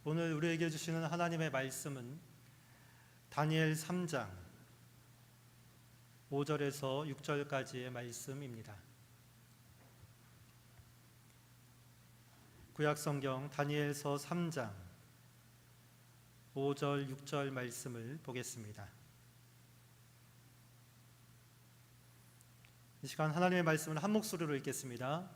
오늘 우리에게 주시는 하나님의 말씀은 다니엘 3장 5절에서 6절까지의 말씀입니다. 구약성경 다니엘서 3장 5절 6절 말씀을 보겠습니다. 이 시간 하나님의 말씀을 한 목소리로 읽겠습니다.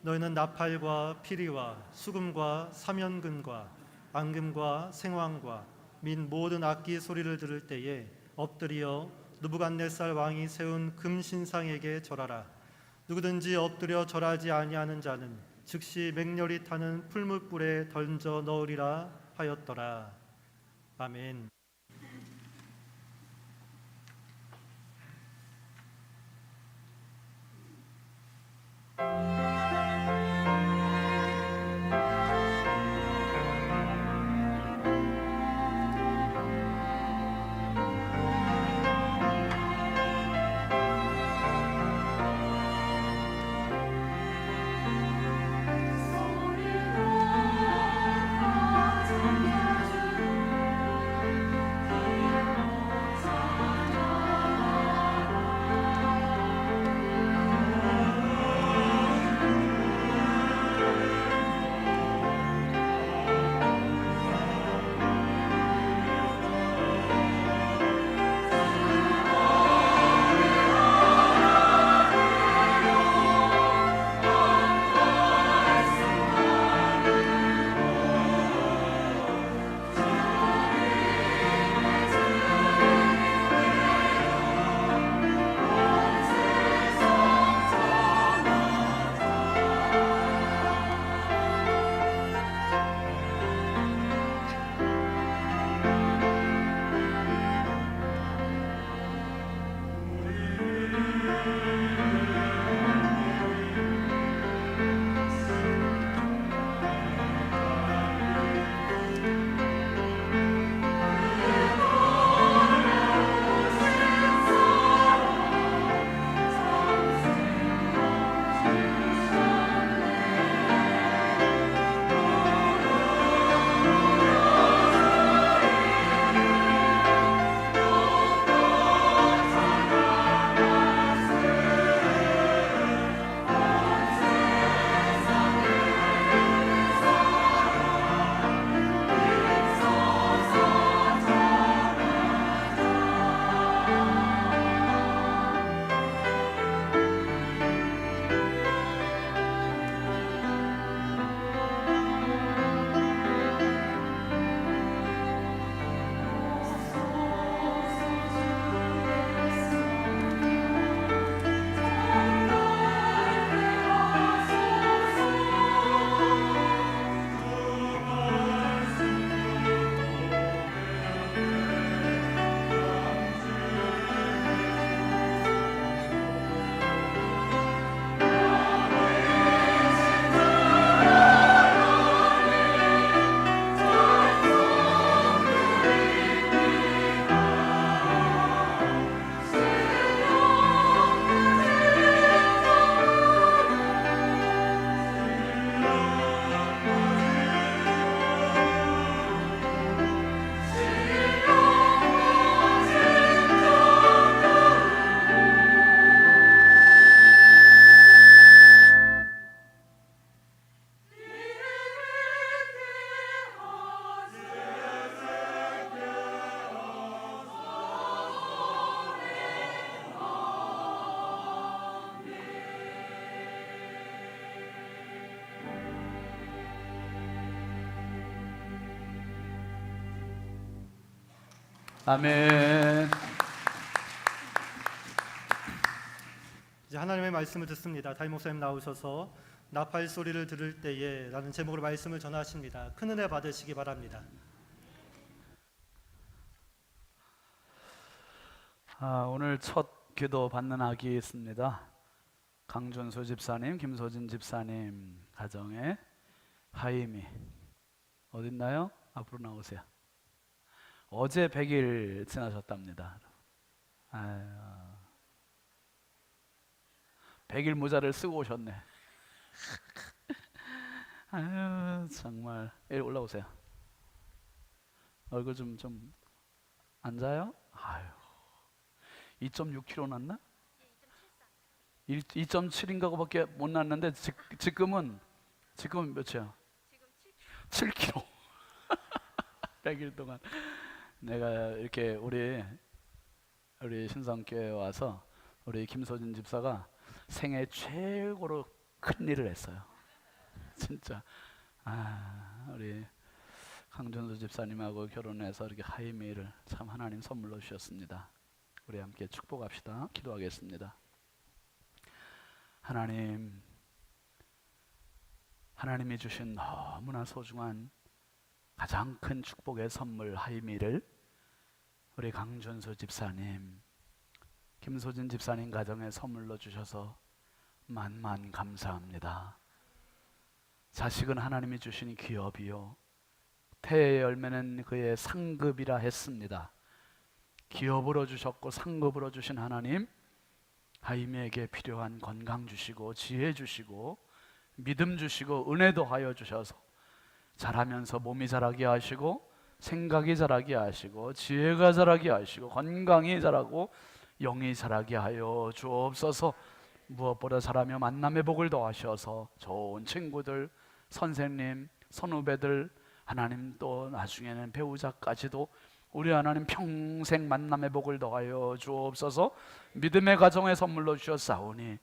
너희는 나팔과 피리와 수금과 사면금과 앙금과 생황과 및 모든 악기 소리를 들을 때에 엎드려 느부갓네살 왕이 세운 금신상에게 절하라. 누구든지 엎드려 절하지 아니하는 자는 즉시 맹렬히 타는 풀무불에 던져 넣으리라 하였더라. 아멘. 아멘. 이제 하나님의 말씀을 듣습니다. 담임 목사님 나오셔서 나팔 소리를 들을 때에 라는 제목으로 말씀을 전하십니다. 큰 은혜 받으시기 바랍니다. 오늘 첫 기도 받는 아기 있습니다. 강준수 집사님, 김소진 집사님 가정에 하임이 어딨나요? 앞으로 나오세요. 어제 100일 지나셨답니다. 100일 모자를 쓰고 오셨네. 아유, 정말. 올라오세요. 얼굴 좀 앉아요? 아유, 2.6kg 났나? 2.7인가밖에 못 났는데 지금은 몇이야? 7kg. 100일 동안 내가 이렇게 우리 신성교회에 와서 우리 김소진 집사가 생애 최고로 큰 일을 했어요. 진짜. 우리 강준수 집사님하고 결혼해서 이렇게 하이미를 참 하나님 선물로 주셨습니다. 우리 함께 축복합시다. 기도하겠습니다. 하나님이 주신 너무나 소중한 가장 큰 축복의 선물 하이미를 우리 강준수 집사님, 김소진 집사님 가정에 선물로 주셔서 만만 감사합니다. 자식은 하나님이 주신 기업이요, 태의 열매는 그의 상급이라 했습니다. 기업으로 주셨고 상급으로 주신 하나님, 하이미에게 필요한 건강 주시고 지혜 주시고 믿음 주시고 은혜도 하여 주셔서 자라면서 몸이 자라게 하시고 생각이 자라게 하시고 지혜가 자라게 하시고 건강이 자라고 영이 자라게 하여 주옵소서. 무엇보다 자라며 만남의 복을 더하셔서 좋은 친구들, 선생님, 선후배들, 하나님 또 나중에는 배우자까지도 우리 하나님 평생 만남의 복을 더하여 주옵소서. 믿음의 가정의 선물로 주셨사오니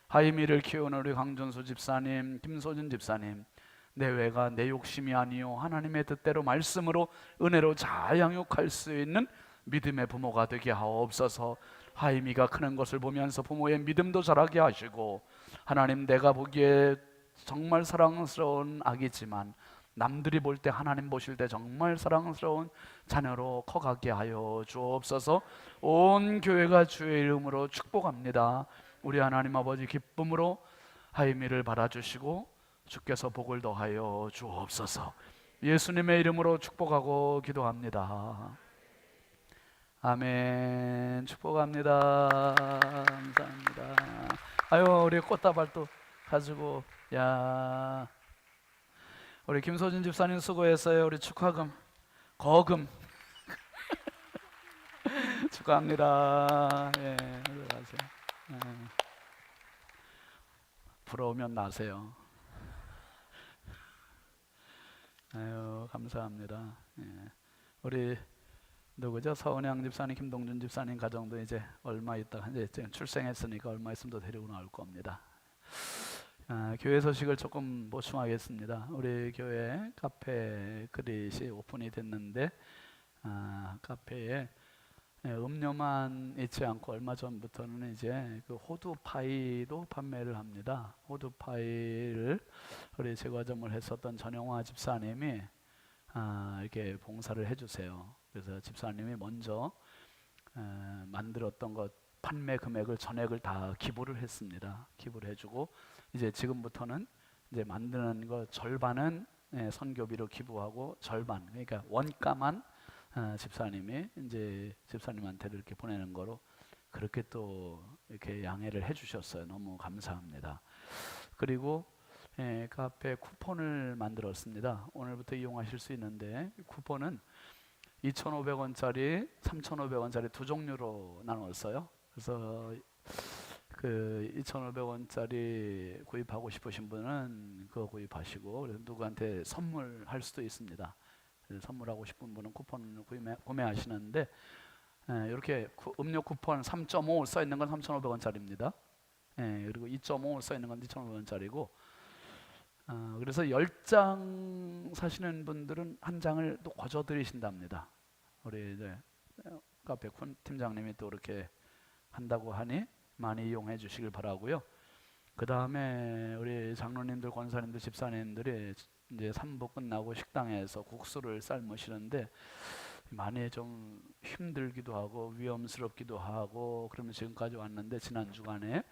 하이미를 키우는 우리 강준수 집사님, 김소진 집사님, 내 외가 내 욕심이 아니요 하나님의 뜻대로 말씀으로 은혜로 잘 양육할 수 있는 믿음의 부모가 되게 하옵소서. 하이미가 크는 것을 보면서 부모의 믿음도 자라게 하시고, 하나님 내가 보기에 정말 사랑스러운 아기지만 남들이 볼 때 하나님 보실 때 정말 사랑스러운 자녀로 커가게 하여 주옵소서. 온 교회가 주의 이름으로 축복합니다. 우리 하나님 아버지 기쁨으로 하이미를 받아주시고 주께서 복을 더하여 주옵소서. 예수님의 이름으로 축복하고 기도합니다. 아멘. 축복합니다. 감사합니다. 아유, 우리 꽃다발도 가지고, 야, 우리 김소진 집사님 수고했어요. 우리 축하금, 거금 축하합니다. 예, 들어가세요. 예. 부러우면 나세요. 아유, 감사합니다. 예. 우리 누구죠? 서은양 집사님, 김동준 집사님 가정도 이제 얼마 있다가 이제 출생했으니까 얼마 있으면 또 데리고 나올 겁니다. 교회 소식을 조금 보충하겠습니다. 우리 교회 카페 그릿이 오픈이 됐는데 카페에 음료만 있지 않고 얼마 전부터는 이제 그 호두 파이도 판매를 합니다. 호두 파이를 우리 제과점을 했었던 전영화 집사님이 이렇게 봉사를 해주세요. 그래서 집사님이 먼저 만들었던 것 판매 금액을 전액을 다 기부를 했습니다. 기부를 해주고 이제 지금부터는 이제 만드는 거 절반은 선교비로 기부하고 절반, 그러니까 원가만 집사님이 이제 집사님한테 이렇게 보내는 거로 그렇게 또 이렇게 양해를 해주셨어요. 너무 감사합니다. 그리고 카페 쿠폰을 만들었습니다. 오늘부터 이용하실 수 있는데 쿠폰은 2,500원짜리, 3,500원짜리 두 종류로 나눴어요. 그래서 그 2,500원짜리 구입하고 싶으신 분은 그거 구입하시고, 그래서 누구한테 선물할 수도 있습니다. 선물하고 싶은 분은 쿠폰 구매하시는데 이렇게 음료 쿠폰 3.5 써 있는 건 3,500원짜리입니다. 그리고 2.5 써 있는 건 2,500원짜리고 그래서 10장 사시는 분들은 한 장을 또 거저 드리신답니다. 우리 이제 카페 팀장님이 또 이렇게 한다고 하니 많이 이용해 주시길 바라고요. 그 다음에 우리 장로님들, 권사님들, 집사님들이 이제 3부 끝나고 식당에서 국수를 삶으시는데 많이 좀 힘들기도 하고 위험스럽기도 하고 그러면 지금까지 왔는데 지난 주간에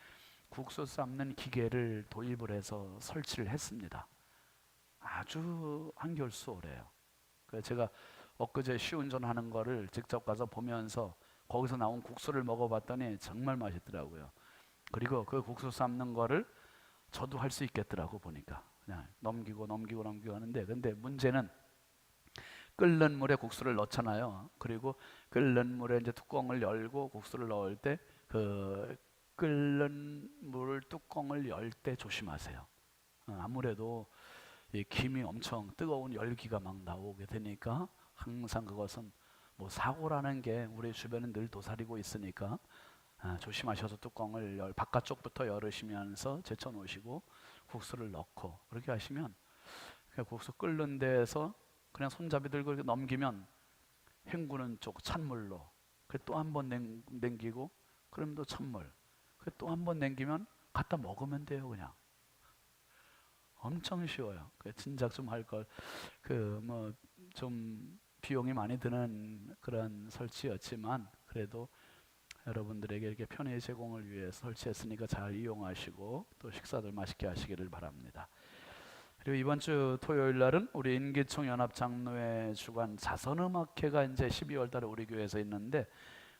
국수 삶는 기계를 도입을 해서 설치를 했습니다. 아주 한결수월해요. 그래서 제가 엊그제 시운전하는 거를 직접 가서 보면서 거기서 나온 국수를 먹어봤더니 정말 맛있더라고요. 그리고 그 국수 삶는 거를 저도 할 수 있겠더라고 보니까 그냥 넘기고 하는데, 근데 문제는 끓는 물에 국수를 넣잖아요. 그리고 끓는 물에 이제 뚜껑을 열고 국수를 넣을 때 그 끓는 물 뚜껑을 열 때 조심하세요. 아무래도 이 김이 엄청 뜨거운 열기가 막 나오게 되니까 항상 그것은 뭐 사고라는 게 우리 주변에 늘 도사리고 있으니까 조심하셔서 뚜껑을 바깥쪽부터 열으시면서 제쳐 놓으시고 국수를 넣고 그렇게 하시면 국수 끓는 데에서 그냥 손잡이 들고 이렇게 넘기면 헹구는 쪽 찬물로 또 한 번 냉기고 그럼 또 찬물 또 한 번 냉기면 갖다 먹으면 돼요. 그냥 엄청 쉬워요. 진작 좀 할 걸. 뭐 좀 비용이 많이 드는 그런 설치였지만 그래도 여러분들에게 이렇게 편의 제공을 위해서 설치했으니까 잘 이용하시고 또 식사들 맛있게 하시기를 바랍니다. 그리고 이번 주 토요일 날은 우리 인기총 연합장로회 주관 자선음악회가 이제 12월 달에 우리 교회에서 있는데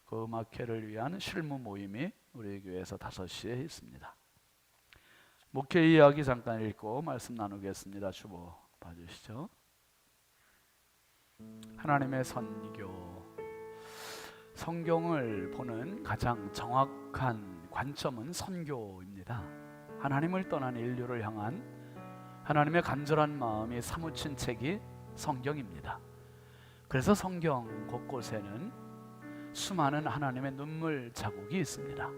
그 음악회를 위한 실무 모임이 우리 교회에서 5시에 있습니다. 목회 이야기 잠깐 읽고 말씀 나누겠습니다. 주보 봐주시죠. 하나님의 선교. 성경을 보는 가장 정확한 관점은 선교입니다. 하나님을 떠난 인류를 향한 하나님의 간절한 마음이 사무친 책이 성경입니다. 그래서 성경 곳곳에는 수많은 하나님의 눈물 자국이 있습니다.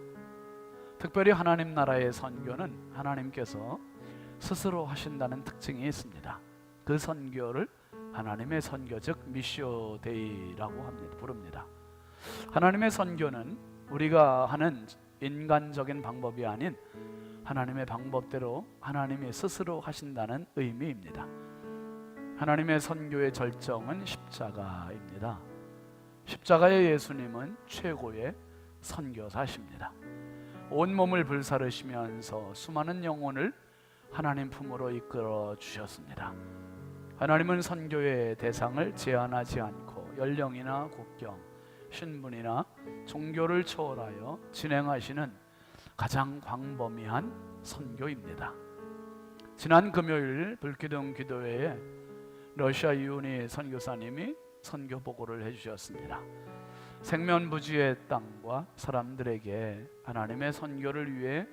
특별히 하나님 나라의 선교는 하나님께서 스스로 하신다는 특징이 있습니다. 그 선교를 하나님의 선교 즉 미시오 데이라고 부릅니다. 하나님의 선교는 우리가 하는 인간적인 방법이 아닌 하나님의 방법대로 하나님이 스스로 하신다는 의미입니다. 하나님의 선교의 절정은 십자가입니다. 십자가의 예수님은 최고의 선교사십니다. 온몸을 불사르시면서 수많은 영혼을 하나님 품으로 이끌어 주셨습니다. 하나님은 선교의 대상을 제한하지 않고 연령이나 국경, 신분이나 종교를 초월하여 진행하시는 가장 광범위한 선교입니다. 지난 금요일 불기둥 기도회에 러시아 이윤희 선교사님이 선교 보고를 해주셨습니다. 생면부지의 땅과 사람들에게 하나님의 선교를 위해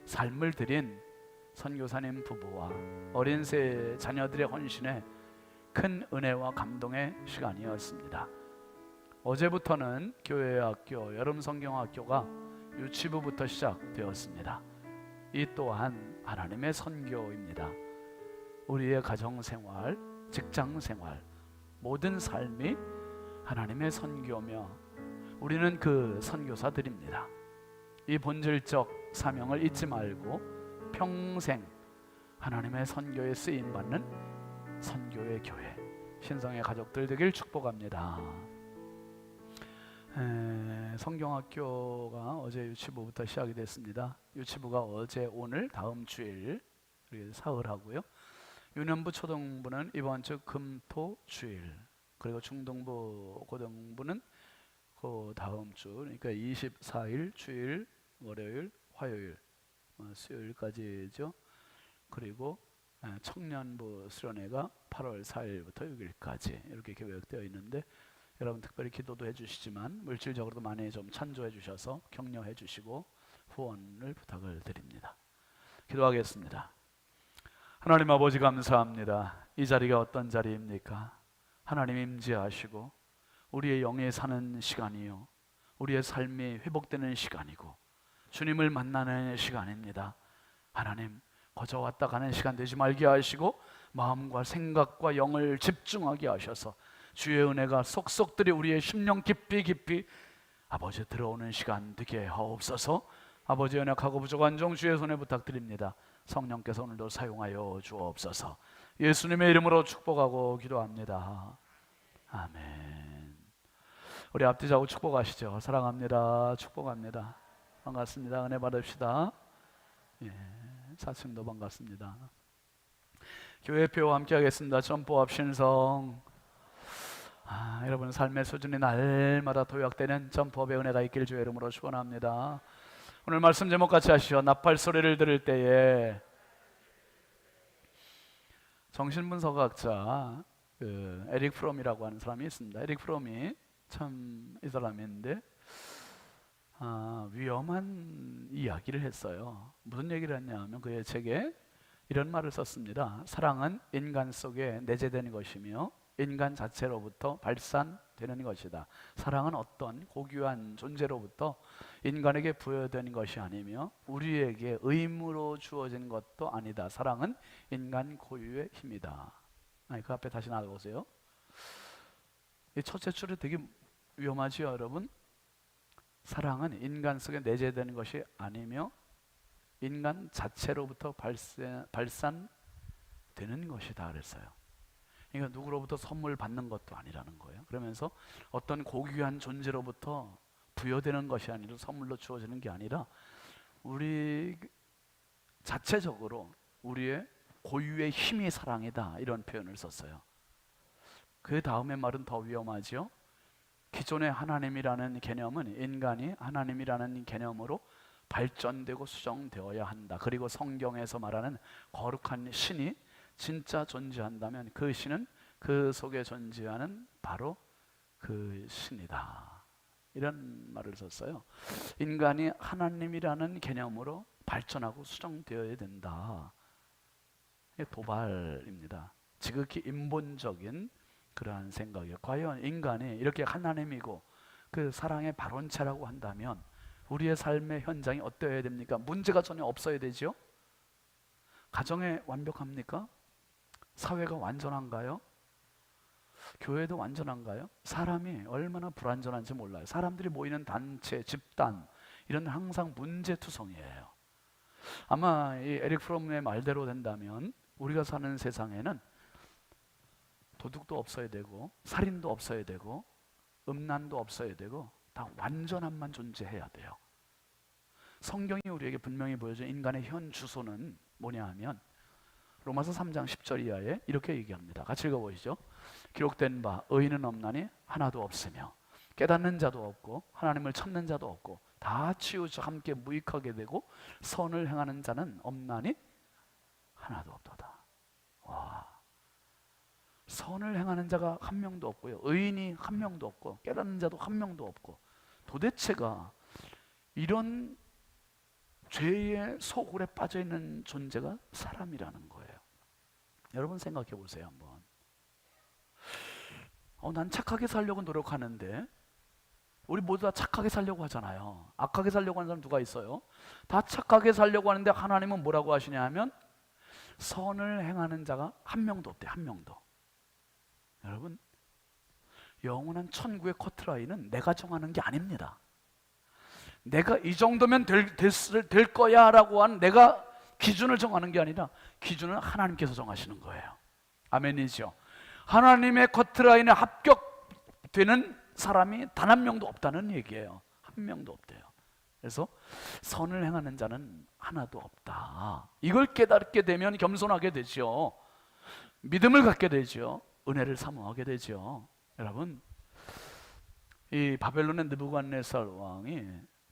삶을 드린 선교사님 부부와 어린 새 자녀들의 헌신에 큰 은혜와 감동의 시간이었습니다. 어제부터는 교회 학교, 여름 성경학교가 유치부부터 시작되었습니다. 이 또한 하나님의 선교입니다. 우리의 가정생활, 직장생활, 모든 삶이 하나님의 선교며 우리는 그 선교사들입니다. 이 본질적 사명을 잊지 말고 평생 하나님의 선교에 쓰임받는 선교의 교회, 신성의 가족들 되길 축복합니다. 성경학교가 어제 유치부부터 시작이 됐습니다. 유치부가 어제, 오늘, 다음 주일 사흘하고요. 유년부, 초등부는 이번 주 금, 토, 주일, 그리고 중등부, 고등부는 그 다음 주, 그러니까 24일, 주일, 월요일, 화요일, 수요일까지죠. 그리고 청년부 수련회가 8월 4일부터 6일까지 이렇게 계획되어 있는데 여러분 특별히 기도도 해주시지만 물질적으로도 많이 좀 찬조해 주셔서 격려해 주시고 후원을 부탁을 드립니다. 기도하겠습니다. 하나님 아버지 감사합니다. 이 자리가 어떤 자리입니까? 하나님 임재하시고 우리의 영에 사는 시간이요, 우리의 삶이 회복되는 시간이고 주님을 만나는 시간입니다. 하나님 거저 왔다 가는 시간 되지 말게 하시고 마음과 생각과 영을 집중하게 하셔서 주의 은혜가 속속들이 우리의 심령 깊이 아버지 들어오는 시간 되게 하옵소서. 아버지 연약하고 부족한 종 주의 손에 부탁드립니다. 성령께서 오늘도 사용하여 주옵소서. 예수님의 이름으로 축복하고 기도합니다. 아멘. 우리 앞뒤 자고 축복하시죠. 사랑합니다. 축복합니다. 반갑습니다. 은혜 받읍시다. 4층도 반갑습니다. 교회표와 함께 하겠습니다. 점포합 신성. 여러분 삶의 수준이 날마다 도약되는 점포업의 은혜가 있길 주의 이름으로 축원합니다. 오늘 말씀 제목 같이 하시죠. 나팔 소리를 들을 때에 정신분석학자 에릭 프롬이라고 하는 사람이 있습니다. 에릭 프롬이 참 이 사람인데 위험한 이야기를 했어요. 무슨 얘기를 했냐면 그의 책에 이런 말을 썼습니다. 사랑은 인간 속에 내재되는 것이며 인간 자체로부터 발산되는 것이다. 사랑은 어떤 고귀한 존재로부터 인간에게 부여된 것이 아니며 우리에게 의무로 주어진 것도 아니다. 사랑은 인간 고유의 힘이다. 그 앞에 다시 나가보세요. 이 첫째 줄이 되게 위험하지요, 여러분? 사랑은 인간 속에 내재되는 것이 아니며 인간 자체로부터 발산되는 것이다 그랬어요. 그러니까 누구로부터 선물 받는 것도 아니라는 거예요. 그러면서 어떤 고귀한 존재로부터 부여되는 것이 아니라 선물로 주어지는 게 아니라 우리 자체적으로 우리의 고유의 힘이 사랑이다, 이런 표현을 썼어요. 그 다음에 말은 더 위험하죠. 기존의 하나님이라는 개념은 인간이 하나님이라는 개념으로 발전되고 수정되어야 한다. 그리고 성경에서 말하는 거룩한 신이 진짜 존재한다면 그 신은 그 속에 존재하는 바로 그 신이다, 이런 말을 썼어요. 인간이 하나님이라는 개념으로 발전하고 수정되어야 된다. 이게 도발입니다. 지극히 인본적인 그러한 생각이에요. 과연 인간이 이렇게 하나님이고 그 사랑의 발원체라고 한다면 우리의 삶의 현장이 어떠해야 됩니까? 문제가 전혀 없어야 되죠. 가정에 완벽합니까? 사회가 완전한가요? 교회도 완전한가요? 사람이 얼마나 불완전한지 몰라요. 사람들이 모이는 단체, 집단, 이런 항상 문제투성이에요. 아마 이 에릭 프롬의 말대로 된다면 우리가 사는 세상에는 도둑도 없어야 되고 살인도 없어야 되고 음란도 없어야 되고 다 완전함만 존재해야 돼요. 성경이 우리에게 분명히 보여준 인간의 현 주소는 뭐냐 하면 로마서 3장 10절 이하에 이렇게 얘기합니다. 같이 읽어보시죠. 기록된 바 의인은 없나니 하나도 없으며 깨닫는 자도 없고 하나님을 찾는 자도 없고 다 치우쳐 함께 무익하게 되고 선을 행하는 자는 없나니 하나도 없도다. 와, 선을 행하는 자가 한 명도 없고요, 의인이 한 명도 없고 깨닫는 자도 한 명도 없고, 도대체가 이런 죄의 소굴에 빠져 있는 존재가 사람이라는 거예요. 여러분 생각해 보세요 한번. 난 착하게 살려고 노력하는데, 우리 모두 다 착하게 살려고 하잖아요. 악하게 살려고 하는 사람 누가 있어요? 다 착하게 살려고 하는데 하나님은 뭐라고 하시냐 하면 선을 행하는 자가 한 명도 없대, 한 명도. 여러분, 영원한 천국의 커트라인은 내가 정하는 게 아닙니다. 내가 이 정도면 될 거야 라고 한 내가 기준을 정하는 게 아니라 기준은 하나님께서 정하시는 거예요. 아멘이죠. 하나님의 커트라인에 합격되는 사람이 단 한 명도 없다는 얘기예요. 한 명도 없대요. 그래서 선을 행하는 자는 하나도 없다. 이걸 깨닫게 되면 겸손하게 되죠. 믿음을 갖게 되죠. 은혜를 사모하게 되죠. 여러분, 이 바벨론의 느부갓네살 왕이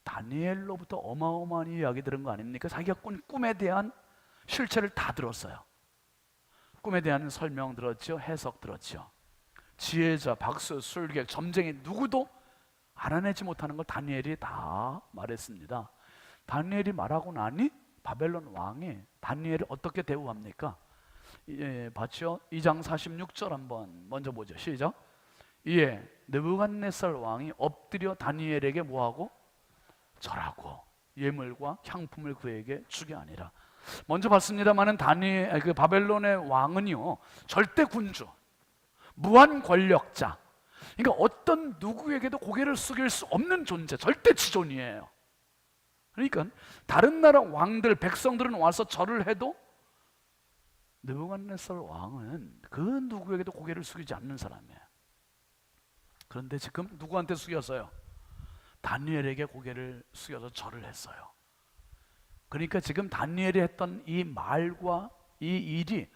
다니엘로부터 어마어마한 이야기 들은 거 아닙니까? 자기가 꾼 꿈에 대한 실체를 다 들었어요. 꿈에 대한 설명 들었죠. 해석 들었죠. 지혜자, 박수, 술객, 점쟁이 누구도 알아내지 못하는 걸 다니엘이 다 말했습니다. 다니엘이 말하고 나니 바벨론 왕이 다니엘을 어떻게 대우합니까? 봤죠? 2장 46절 한번 먼저 보죠. 시작. 이에 느부갓네살 왕이 엎드려 다니엘에게 뭐하고? 절하고 예물과 향품을 그에게 주게 아니라. 먼저 봤습니다마는 그 바벨론의 왕은요, 절대 군주, 무한 권력자, 그러니까 어떤 누구에게도 고개를 숙일 수 없는 존재, 절대 지존이에요. 그러니까 다른 나라 왕들, 백성들은 와서 절을 해도 느부갓네살 왕은 그 누구에게도 고개를 숙이지 않는 사람이에요. 그런데 지금 누구한테 숙였어요? 다니엘에게 고개를 숙여서 절을 했어요. 그러니까 지금 다니엘이 했던 이 말과 이 일이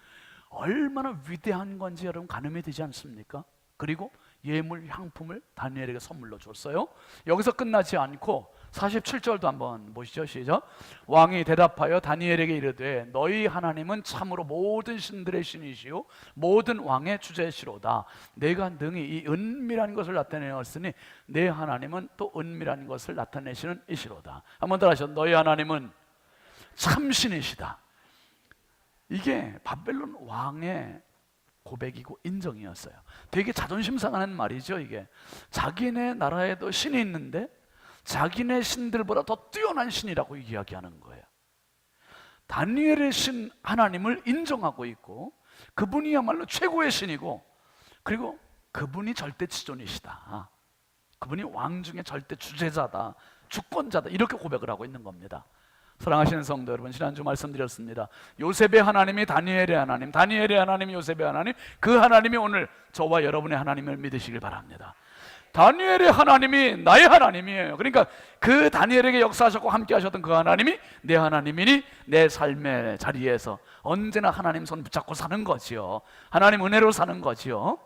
얼마나 위대한 건지 여러분 가늠이 되지 않습니까? 그리고 예물, 향품을 다니엘에게 선물로 줬어요. 여기서 끝나지 않고 47절도 한번 보시죠. 시작. 왕이 대답하여 다니엘에게 이르되 너희 하나님은 참으로 모든 신들의 신이시요 모든 왕의 주제시로다. 내가 능히 이 은밀한 것을 나타내었으니 내 하나님은 또 은밀한 것을 나타내시는 이시로다. 한번 더 하시죠. 너희 하나님은 참신이시다. 이게 바벨론 왕의 고백이고 인정이었어요. 되게 자존심 상하는 말이죠. 이게 자기네 나라에도 신이 있는데 자기네 신들보다 더 뛰어난 신이라고 이야기하는 거예요. 다니엘의 신 하나님을 인정하고 있고 그분이야말로 최고의 신이고 그리고 그분이 절대 지존이시다. 그분이 왕 중에 절대 주제자다, 주권자다, 이렇게 고백을 하고 있는 겁니다. 사랑하시는 성도 여러분, 지난주 말씀드렸습니다. 요셉의 하나님이 다니엘의 하나님, 다니엘의 하나님이 요셉의 하나님, 그 하나님이 오늘 저와 여러분의 하나님을 믿으시길 바랍니다. 다니엘의 하나님이 나의 하나님이에요. 그러니까 그 다니엘에게 역사하셨고 함께 하셨던 그 하나님이 내 하나님이니 내 삶의 자리에서 언제나 하나님 손 붙잡고 사는 거지요. 하나님 은혜로 사는 거지요.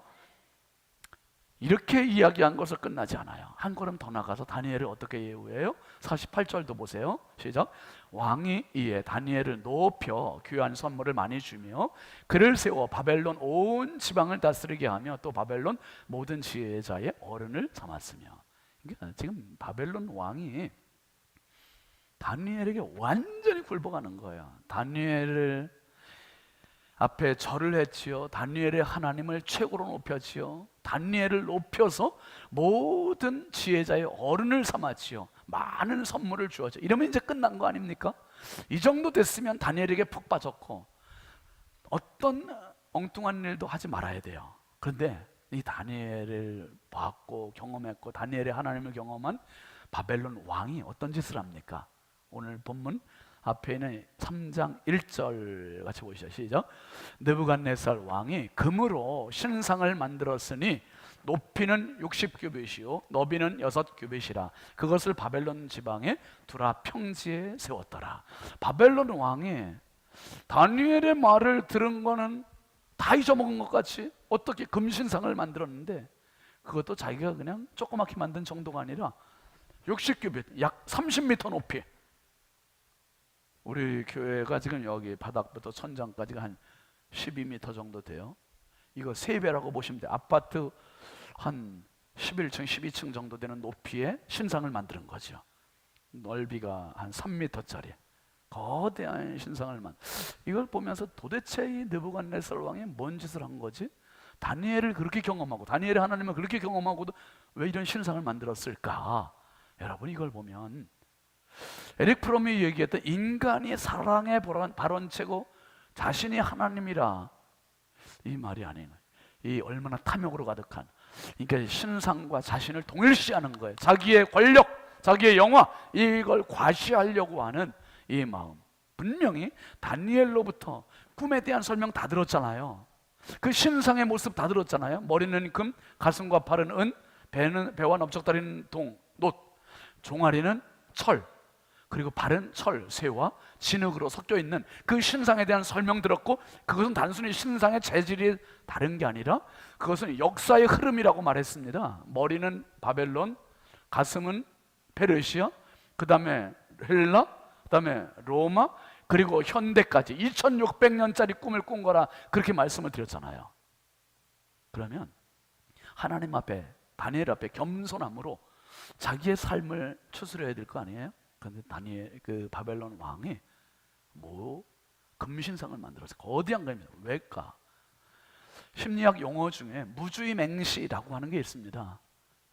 이렇게 이야기한 것을 끝나지 않아요. 한 걸음 더 나가서 다니엘을 어떻게 예우해요? 48절도 보세요. 시작. 왕이 이에 다니엘을 높여 귀한 선물을 많이 주며 그를 세워 바벨론 온 지방을 다스리게 하며 또 바벨론 모든 지혜자의 어른을 삼았으며. 그러니까 지금 바벨론 왕이 다니엘에게 완전히 굴복하는 거예요. 다니엘을 앞에 절을 했지요. 다니엘의 하나님을 최고로 높였지요. 다니엘을 높여서 모든 지혜자의 어른을 삼았지요. 많은 선물을 주었죠. 이러면 이제 끝난 거 아닙니까? 이 정도 됐으면 다니엘에게 푹 빠졌고 어떤 엉뚱한 일도 하지 말아야 돼요. 그런데 이 다니엘을 봤고 경험했고 다니엘의 하나님을 경험한 바벨론 왕이 어떤 짓을 합니까? 오늘 본문 앞에 있는 3장 1절 같이 보시죠. 시작. 느부갓네살 왕이 금으로 신상을 만들었으니 높이는 60규빗이요 너비는 6규빗이라 그것을 바벨론 지방에 두라 평지에 세웠더라. 바벨론 왕이 다니엘의 말을 들은 거는 다 잊어먹은 것 같이 어떻게 금신상을 만들었는데 그것도 자기가 그냥 조그맣게 만든 정도가 아니라 60규빗 약 30m 높이. 우리 교회가 지금 여기 바닥부터 천장까지가 한 12m 정도 돼요. 이거 3배라고 보시면 돼요. 아파트 한 11층, 12층 정도 되는 높이의 신상을 만드는 거죠. 넓이가 한 3m짜리 거대한 신상을 이걸 보면서 도대체 이 느부갓네살 왕이 뭔 짓을 한 거지? 다니엘을 그렇게 경험하고 다니엘의 하나님을 그렇게 경험하고도 왜 이런 신상을 만들었을까? 여러분 이걸 보면 에릭 프롬이 얘기했던 인간이 사랑의 발원체고 자신이 하나님이라 이 말이 아니에요. 이 얼마나 탐욕으로 가득한, 그러니까 신상과 자신을 동일시하는 거예요. 자기의 권력, 자기의 영화 이걸 과시하려고 하는 이 마음. 분명히 다니엘로부터 꿈에 대한 설명 다 들었잖아요. 그 신상의 모습 다 들었잖아요. 머리는 금, 가슴과 팔은 은, 배와 넓적다리는 동, 놋, 종아리는 철, 그리고 발은 철, 쇠와 진흙으로 섞여 있는 그 신상에 대한 설명 들었고 그것은 단순히 신상의 재질이 다른 게 아니라 그것은 역사의 흐름이라고 말했습니다. 머리는 바벨론, 가슴은 페르시아, 그 다음에 헬라, 그 다음에 로마, 그리고 현대까지 2600년짜리 꿈을 꾼 거라 그렇게 말씀을 드렸잖아요. 그러면 하나님 앞에 다니엘 앞에 겸손함으로 자기의 삶을 추스려야 될 거 아니에요? 그런데 다니엘 그 바벨론 왕이 뭐 금신상을 만들어서 거대한 겁니다. 왜일까? 심리학 용어 중에 무주의 맹시라고 하는 게 있습니다.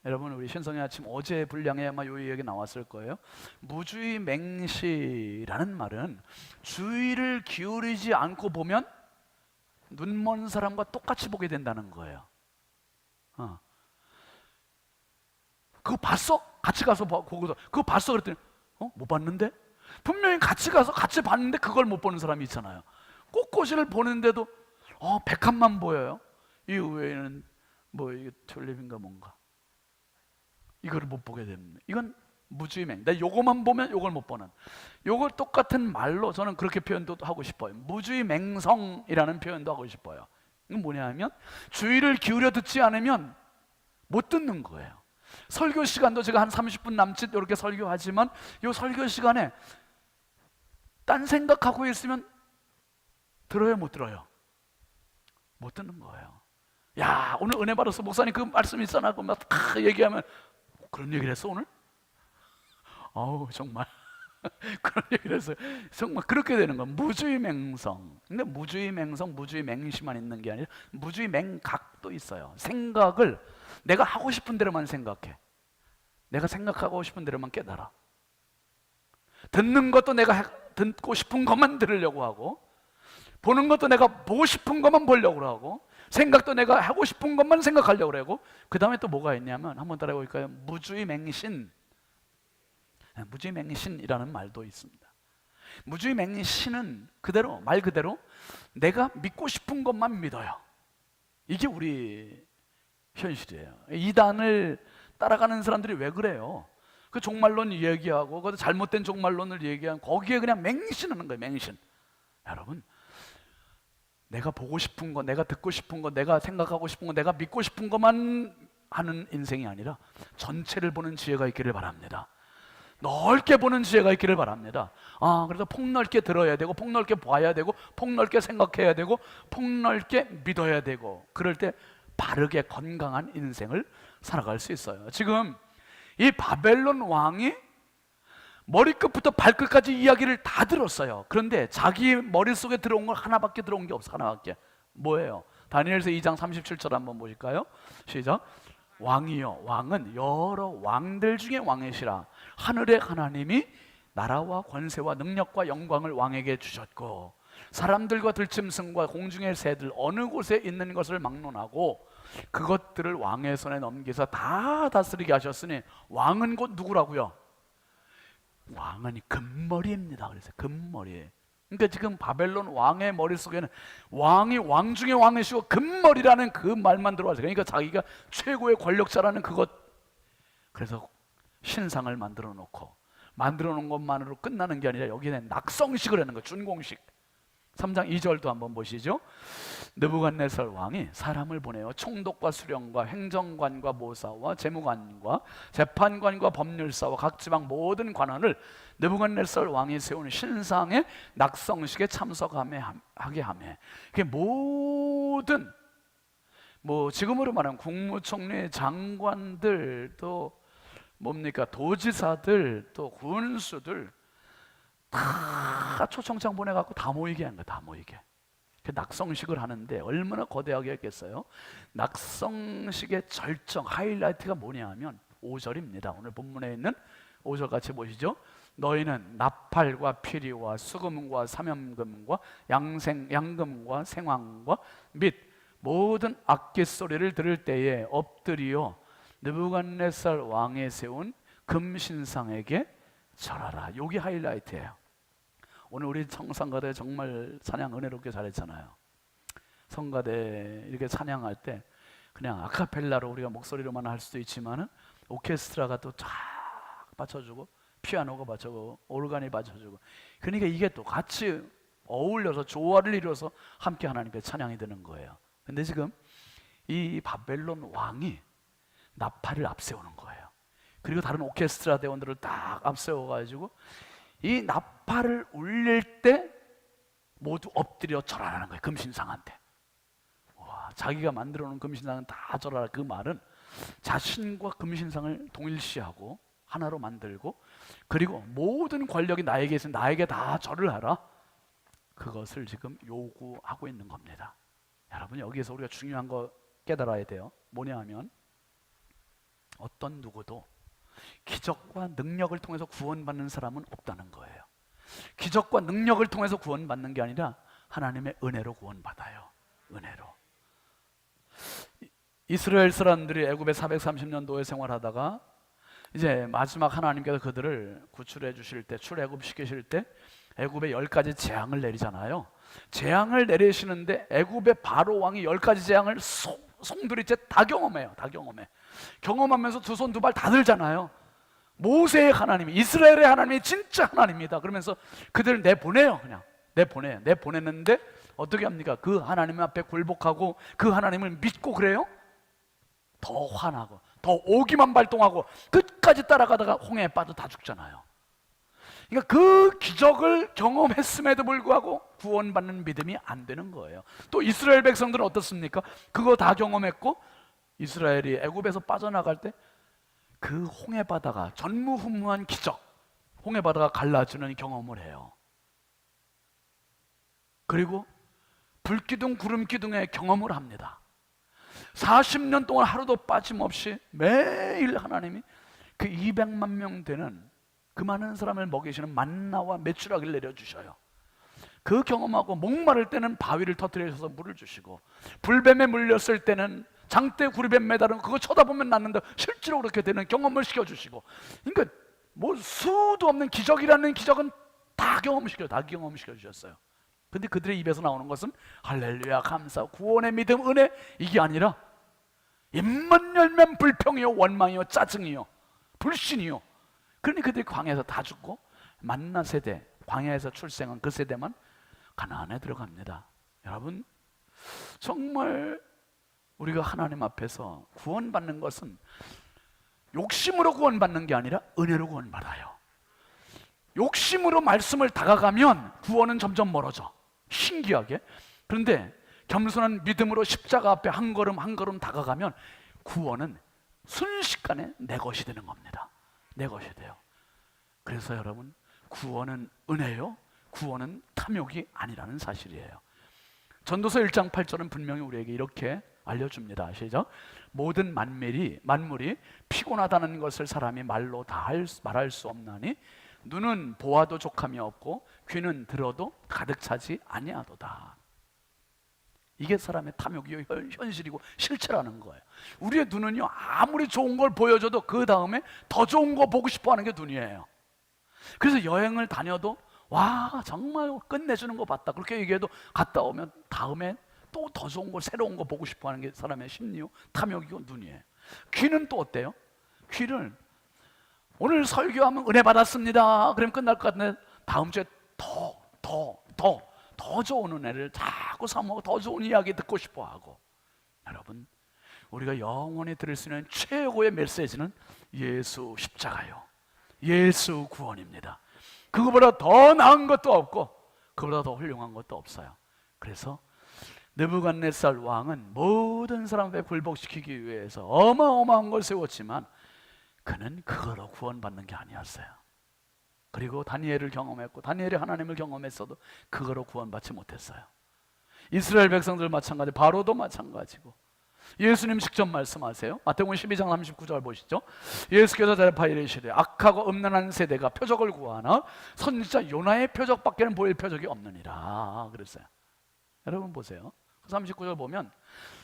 여러분 우리 신성의 아침 어제 분량에 아마 요 얘기 나왔을 거예요. 무주의 맹시라는 말은 주의를 기울이지 않고 보면 눈먼 사람과 똑같이 보게 된다는 거예요. 그거 봤어? 같이 가서 보고서 그거 봤어? 그랬더니 못 봤는데? 분명히 같이 가서 같이 봤는데 그걸 못 보는 사람이 있잖아요. 꽃꽂이를 보는데도 백합만 보여요. 이 외에는 뭐 이게 튤립인가 뭔가 이거를 못 보게 됩니다. 이건 무주의맹. 나 요거만 보면 요걸 못 보는. 요걸 똑같은 말로 저는 그렇게 표현도 하고 싶어요. 무주의맹성이라는 표현도 하고 싶어요. 이건 뭐냐 하면 주의를 기울여 듣지 않으면 못 듣는 거예요. 설교 시간도 제가 한 30분 남짓 이렇게 설교하지만 이 설교 시간에 딴 생각하고 있으면 들어요, 못 들어요? 못 듣는 거예요. 야, 오늘 은혜 받았어, 목사님 그 말씀 있잖아, 그 막 다 얘기하면 그런 얘기를 했어 오늘? 아우 정말 그런 얘기를 했어요. 정말 그렇게 되는 거야. 무주의맹성. 근데 무주의맹성, 무주의맹심만 있는 게 아니라 무주의맹각도 있어요. 생각을 내가 하고 싶은 대로만 생각해. 내가 생각하고 싶은 대로만 깨달아. 듣는 것도 내가 듣고 싶은 것만 들으려고 하고, 보는 것도 내가 보고 싶은 것만 보려고 하고, 생각도 내가 하고 싶은 것만 생각하려고 하고, 그 다음에 또 뭐가 있냐면 한번 따라해 볼까요? 무주의맹신. 무주의맹신이라는 말도 있습니다. 무주의맹신은 그대로, 말 그대로 내가 믿고 싶은 것만 믿어요. 이게 우리 현실이에요. 이단을 따라가는 사람들이 왜 그래요? 그 종말론 얘기하고 그 잘못된 종말론을 얘기하고 거기에 그냥 맹신하는 거예요. 맹신. 여러분, 내가 보고 싶은 거, 내가 듣고 싶은 거, 내가 생각하고 싶은 거, 내가 믿고 싶은 것만 하는 인생이 아니라 전체를 보는 지혜가 있기를 바랍니다. 넓게 보는 지혜가 있기를 바랍니다. 그래서 폭넓게 들어야 되고, 폭넓게 봐야 되고, 폭넓게 생각해야 되고, 폭넓게 믿어야 되고, 그럴 때 바르게 건강한 인생을 살아갈 수 있어요. 지금 이 바벨론 왕이 머리끝부터 발끝까지 이야기를 다 들었어요. 그런데 자기 머릿속에 들어온 건 하나밖에 들어온 게 없어. 하나밖에. 뭐예요? 다니엘서 2장 37절 한번 보실까요? 시작. 왕이요, 왕은 여러 왕들 중에 왕이시라. 하늘의 하나님이 나라와 권세와 능력과 영광을 왕에게 주셨고, 사람들과 들짐승과 공중의 새들 어느 곳에 있는 것을 막론하고 그것들을 왕의 손에 넘기사 다 다스리게 하셨으니, 왕은 곧 누구라고요? 왕은 금머리입니다. 그래서 금머리. 그러니까 지금 바벨론 왕의 머릿속에는 왕이 왕 중에 왕이시고 금머리라는 그 말만 들어와서, 그러니까 자기가 최고의 권력자라는 그것. 그래서 신상을 만들어 놓고, 만들어 놓은 것만으로 끝나는 게 아니라 여기는 낙성식을 하는 거예요. 준공식. 3장 2절도 한번 보시죠. 느부갓네살 왕이 사람을 보내어 총독과 수령과 행정관과 모사와 재무관과 재판관과 법률사와 각 지방 모든 관원을 느부갓네살 왕이 세운 신상의 낙성식에 참석하게 하며, 그게 모든 지금으로 말하면 국무총리, 장관들, 또 뭡니까 도지사들, 또 군수들 다 초청장 보내갖고 다 모이게 한 거야. 다 모이게. 그 낙성식을 하는데 얼마나 거대하게 했겠어요? 낙성식의 절정, 하이라이트가 뭐냐 하면 5절입니다. 오늘 본문에 있는 5절 같이 보시죠. 너희는 나팔과 피리와 수금과 사면금과 양금과 생황과 및 모든 악기 소리를 들을 때에 엎드리어 느부갓네살 왕에 세운 금신상에게 절하라. 여기 하이라이트예요. 오늘 우리 성가대 정말 찬양 은혜롭게 잘했잖아요. 성가대 이렇게 찬양할 때 그냥 아카펠라로 우리가 목소리로만 할 수도 있지만은 오케스트라가 또 쫙 받쳐주고, 피아노가 받쳐주고, 오르간이 받쳐주고, 그러니까 이게 또 같이 어울려서 조화를 이루어서 함께 하나님께 찬양이 되는 거예요. 근데 지금 이 바벨론 왕이 나팔을 앞세우는 거예요. 그리고 다른 오케스트라 대원들을 딱 앞세워가지고 이 나팔을 울릴 때 모두 엎드려 절하라는 거예요. 금신상한테. 와, 자기가 만들어 놓은 금신상은 다 절하라. 그 말은 자신과 금신상을 동일시하고 하나로 만들고, 그리고 모든 권력이 나에게 있으면 나에게 다 절을 하라. 그것을 지금 요구하고 있는 겁니다. 여러분, 여기에서 우리가 중요한 거 깨달아야 돼요. 뭐냐 하면 어떤 누구도 기적과 능력을 통해서 구원받는 사람은 없다는 거예요. 기적과 능력을 통해서 구원받는 게 아니라 하나님의 은혜로 구원받아요. 은혜로. 이스라엘 사람들이 애굽에 430년 노예 생활하다가 이제 마지막 하나님께서 그들을 구출해 주실 때, 출애굽 시키실 때 애굽에 10가지 재앙을 내리잖아요. 재앙을 내리시는데 애굽의 바로 왕이 10가지 재앙을 송두리째 다 경험해요. 다 경험해. 경험하면서 두 손 두 발 다 들잖아요. 모세의 하나님이, 이스라엘의 하나님이 진짜 하나님이다 그러면서 그들을 내보내요. 그냥 내보내는데 어떻게 합니까? 그 하나님 앞에 굴복하고 그 하나님을 믿고 그래요? 더 화나고 더 오기만 발동하고 끝까지 따라가다가 홍해에 빠져 다 죽잖아요. 그러니까 그 기적을 경험했음에도 불구하고 구원받는 믿음이 안 되는 거예요. 또 이스라엘 백성들은 어떻습니까? 그거 다 경험했고 이스라엘이 애굽에서 빠져나갈 때 그 홍해 바다가 전무후무한 기적, 홍해 바다가 갈라지는 경험을 해요. 그리고 불기둥 구름기둥의 경험을 합니다. 40년 동안 하루도 빠짐없이 매일 하나님이 그 200만 명 되는 그 많은 사람을 먹이시는 만나와 메추라기를 내려주셔요. 그 경험하고 목마를 때는 바위를 터뜨려서 물을 주시고 불뱀에 물렸을 때는 장대 구리뱀 매달은 그거 쳐다보면 낫는데 실제로 그렇게 되는 경험을 시켜주시고, 그러니까 뭐 수도 없는 기적이라는 기적은 다 경험시켜 주셨어요. 근데 그들의 입에서 나오는 것은 할렐루야, 감사, 구원의 믿음, 은혜, 이게 아니라 입만 열면 불평이요, 원망이요, 짜증이요, 불신이요. 그러니 그들이 광야에서 다 죽고 만나 세대, 광야에서 출생한 그 세대만 가나안에 들어갑니다. 여러분, 정말 우리가 하나님 앞에서 구원받는 것은 욕심으로 구원받는 게 아니라 은혜로 구원받아요. 욕심으로 말씀을 다가가면 구원은 점점 멀어져, 신기하게. 그런데 겸손한 믿음으로 십자가 앞에 한 걸음 한 걸음 다가가면 구원은 순식간에 내 것이 되는 겁니다. 내 것이 돼요. 그래서 여러분, 구원은 은혜요, 구원은 탐욕이 아니라는 사실이에요. 전도서 1장 8절은 분명히 우리에게 이렇게 알려줍니다. 시작. 모든 만물이 피곤하다는 것을 사람이 말로 다 말할 수 없나니 눈은 보아도 족함이 없고 귀는 들어도 가득 차지 아니하도다. 이게 사람의 탐욕이요, 현실이고 실체라는 거예요. 우리의 눈은요, 아무리 좋은 걸 보여줘도 그 다음에 더 좋은 거 보고 싶어 하는 게 눈이에요. 그래서 여행을 다녀도 와, 정말 끝내주는 거 봤다, 그렇게 얘기해도 갔다 오면 다음에 또 더 좋은 거, 새로운 거 보고 싶어 하는 게 사람의 심리요, 탐욕이고 눈이에요. 귀는 또 어때요? 귀를 오늘 설교하면 은혜 받았습니다, 그러면 끝날 것 같은데 다음 주에 더 좋은 은혜를 자꾸 사모하고 더 좋은 이야기 듣고 싶어 하고. 여러분, 우리가 영원히 들을 수 있는 최고의 메시지는 예수 십자가요, 예수 구원입니다. 그거보다 더 나은 것도 없고 그보다 더 훌륭한 것도 없어요. 그래서 느부갓네살 왕은 모든 사람 앞에 굴복시키기 위해서 어마어마한 걸 세웠지만 그는 그거로 구원받는 게 아니었어요. 그리고 다니엘을 경험했고 다니엘이 하나님을 경험했어도 그거로 구원받지 못했어요. 이스라엘 백성들 마찬가지, 바로도 마찬가지고. 예수님 직접 말씀하세요. 마태복음 12장 39절 보시죠. 예수께서 대답하여 이르시되 악하고 음란한 세대가 표적을 구하나 선지자 요나의 표적밖에는 보일 표적이 없느니라 그랬어요. 여러분 보세요. 39절 보면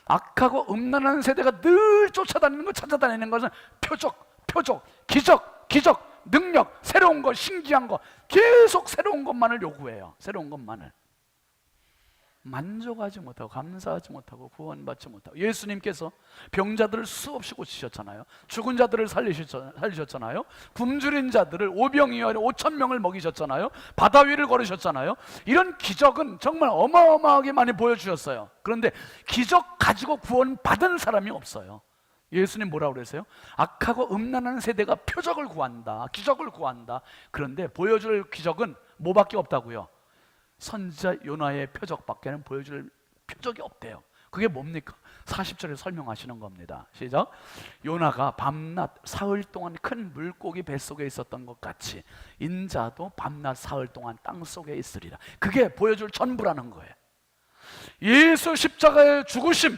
악하고 음란한 세대가 늘 쫓아다니는 것, 찾아다니는 것은 표적, 기적, 능력, 새로운 것, 신기한 것, 계속 새로운 것만을 요구해요. 새로운 것만을. 만족하지 못하고 감사하지 못하고 구원받지 못하고. 예수님께서 병자들을 수없이 고치셨잖아요. 죽은 자들을 살리셨잖아요. 굶주린 자들을 오병이어리 5,000명을 먹이셨잖아요. 바다 위를 걸으셨잖아요. 이런 기적은 정말 어마어마하게 많이 보여주셨어요. 그런데 기적 가지고 구원받은 사람이 없어요. 예수님 뭐라고 그랬어요? 악하고 음란한 세대가 표적을 구한다, 기적을 구한다. 그런데 보여줄 기적은 뭐밖에 없다고요? 선지자 요나의 표적밖에는 보여줄 표적이 없대요. 그게 뭡니까? 40절에 설명하시는 겁니다. 시작. 요나가 밤낮 사흘 동안 큰 물고기 뱃속에 있었던 것 같이 인자도 밤낮 사흘 동안 땅속에 있으리라. 그게 보여줄 전부라는 거예요. 예수 십자가의 죽으심,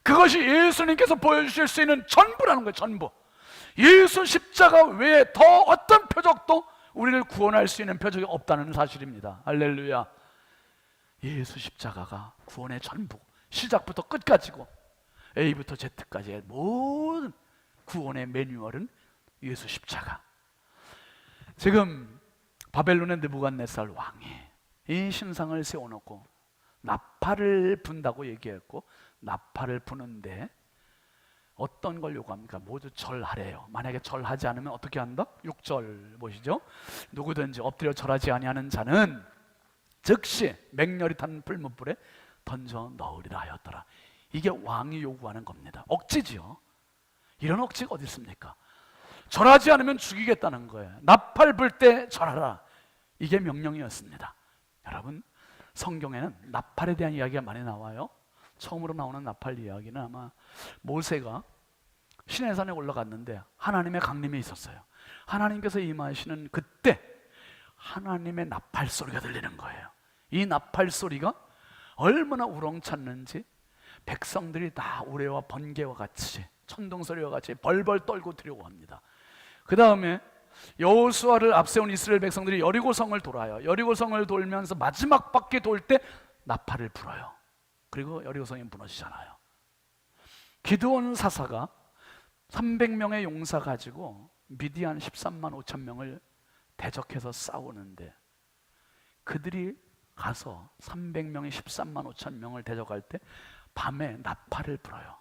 그것이 예수님께서 보여주실 수 있는 전부라는 거예요. 전부. 예수 십자가 외에 더 어떤 표적도 우리를 구원할 수 있는 표적이 없다는 사실입니다. 할렐루야. 예수 십자가가 구원의 전부, 시작부터 끝까지고 A부터 Z까지의 모든 구원의 매뉴얼은 예수 십자가. 지금 바벨론의 느부갓네살 왕이 이 신상을 세워놓고 나팔을 분다고 얘기했고, 나팔을 부는데 어떤 걸 요구합니까? 모두 절하래요. 만약에 절하지 않으면 어떻게 한다? 6절 보시죠. 누구든지 엎드려 절하지 아니하는 자는 즉시 맹렬히 탄 불못불에 던져 넣으리라 하였더라. 이게 왕이 요구하는 겁니다. 억지지요. 이런 억지가 어디 있습니까? 절하지 않으면 죽이겠다는 거예요. 나팔 불 때 절하라. 이게 명령이었습니다. 여러분, 성경에는 나팔에 대한 이야기가 많이 나와요. 처음으로 나오는 나팔 이야기는 아마 모세가 시내산에 올라갔는데 하나님의 강림이 있었어요. 하나님께서 임하시는 그때 하나님의 나팔 소리가 들리는 거예요. 이 나팔 소리가 얼마나 우렁찼는지 백성들이 다 우레와 번개와 같이 천둥소리와 같이 벌벌 떨고 두려워합니다. 그 다음에 여호수아를 앞세운 이스라엘 백성들이 여리고성을 돌아요. 여리고성을 돌면서 마지막 바퀴 돌 때 나팔을 불어요. 그리고 여리고성이 무너지잖아요. 기드온 사사가 300명의 용사 가지고 미디안 13만 5천 명을 대적해서 싸우는데 그들이 가서 300명이 13만 5천 명을 대적할 때 밤에 나팔을 불어요.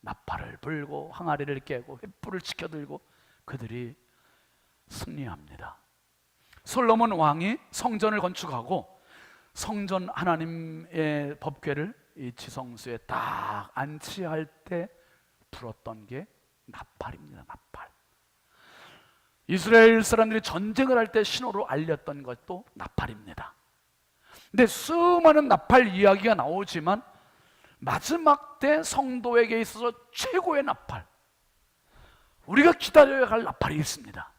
나팔을 불고 항아리를 깨고 횃불을 치켜들고 그들이 승리합니다. 솔로몬 왕이 성전을 건축하고 성전 하나님의 법궤를 이 지성소에 딱 안치할 때 불었던 게 나팔입니다. 나팔. 이스라엘 사람들이 전쟁을 할 때 신호로 알렸던 것도 나팔입니다. 근데 수많은 나팔 이야기가 나오지만 마지막 때 성도에게 있어서 최고의 나팔, 우리가 기다려야 할 나팔이 있습니다.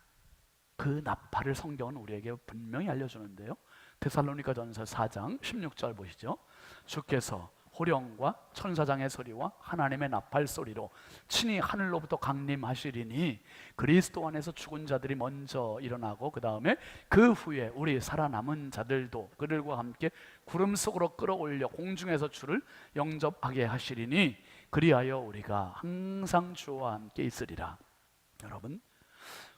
그 나팔을 성경은 우리에게 분명히 알려주는데요. 데살로니가전서 4장 16절 보시죠. 주께서 호령과 천사장의 소리와 하나님의 나팔 소리로 친히 하늘로부터 강림하시리니 그리스도 안에서 죽은 자들이 먼저 일어나고 그 다음에 그 후에 우리 살아남은 자들도 그들과 함께 구름 속으로 끌어올려 공중에서 주를 영접하게 하시리니 그리하여 우리가 항상 주와 함께 있으리라. 여러분,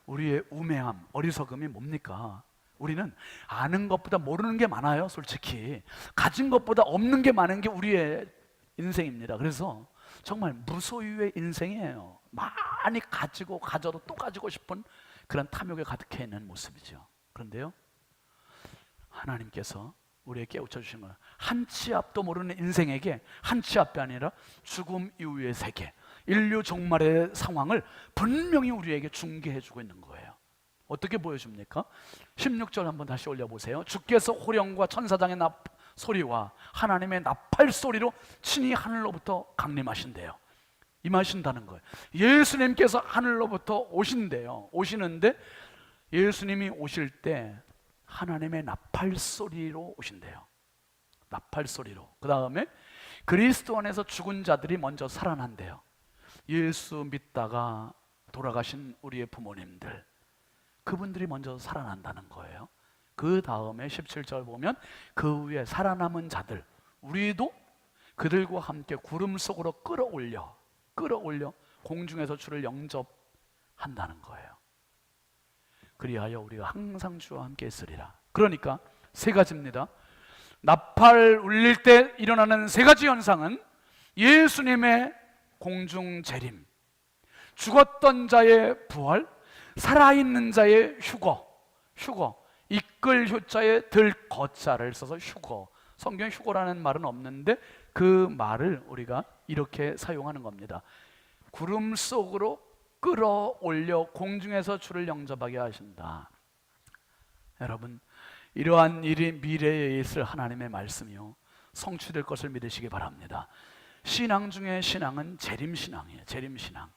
우리의 우매함, 어리석음이 뭡니까? 우리는 아는 것보다 모르는 게 많아요. 솔직히 가진 것보다 없는 게 많은 게 우리의 인생입니다. 그래서 정말 무소유의 인생이에요. 많이 가지고 가져도 또 가지고 싶은 그런 탐욕에 가득해 있는 모습이죠. 그런데요, 하나님께서 우리에게 깨우쳐 주신 거예요. 한 치 앞도 모르는 인생에게 한 치 앞이 아니라 죽음 이후의 세계, 인류 종말의 상황을 분명히 우리에게 중계해 주고 있는 거예요. 어떻게 보여줍니까? 16절 한번 다시 올려보세요. 주께서 호령과 천사장의 소리와 하나님의 나팔 소리로 친히 하늘로부터 강림하신대요. 임하신다는 거예요. 예수님께서 하늘로부터 오신대요. 오시는데 예수님이 오실 때 하나님의 나팔 소리로 오신대요. 나팔 소리로. 그 다음에 그리스도 안에서 죽은 자들이 먼저 살아난대요. 예수 믿다가 돌아가신 우리의 부모님들, 그분들이 먼저 살아난다는 거예요. 그 다음에 17절 보면 그 위에 살아남은 자들, 우리도 그들과 함께 구름 속으로 끌어올려 공중에서 주를 영접한다는 거예요. 그리하여 우리가 항상 주와 함께 있으리라. 그러니까 세 가지입니다. 나팔 울릴 때 일어나는 세 가지 현상은 예수님의 공중 재림, 죽었던 자의 부활, 살아있는 자의 휴거, 이끌 효자에 들 거자를 써서 휴거. 성경에 휴거라는 말은 없는데 그 말을 우리가 이렇게 사용하는 겁니다. 구름 속으로 끌어올려 공중에서 주를 영접하게 하신다. 여러분, 이러한 일이 미래에 있을 하나님의 말씀이요 성취될 것을 믿으시기 바랍니다. 신앙 중에 신앙은 재림신앙이에요. 재림신앙.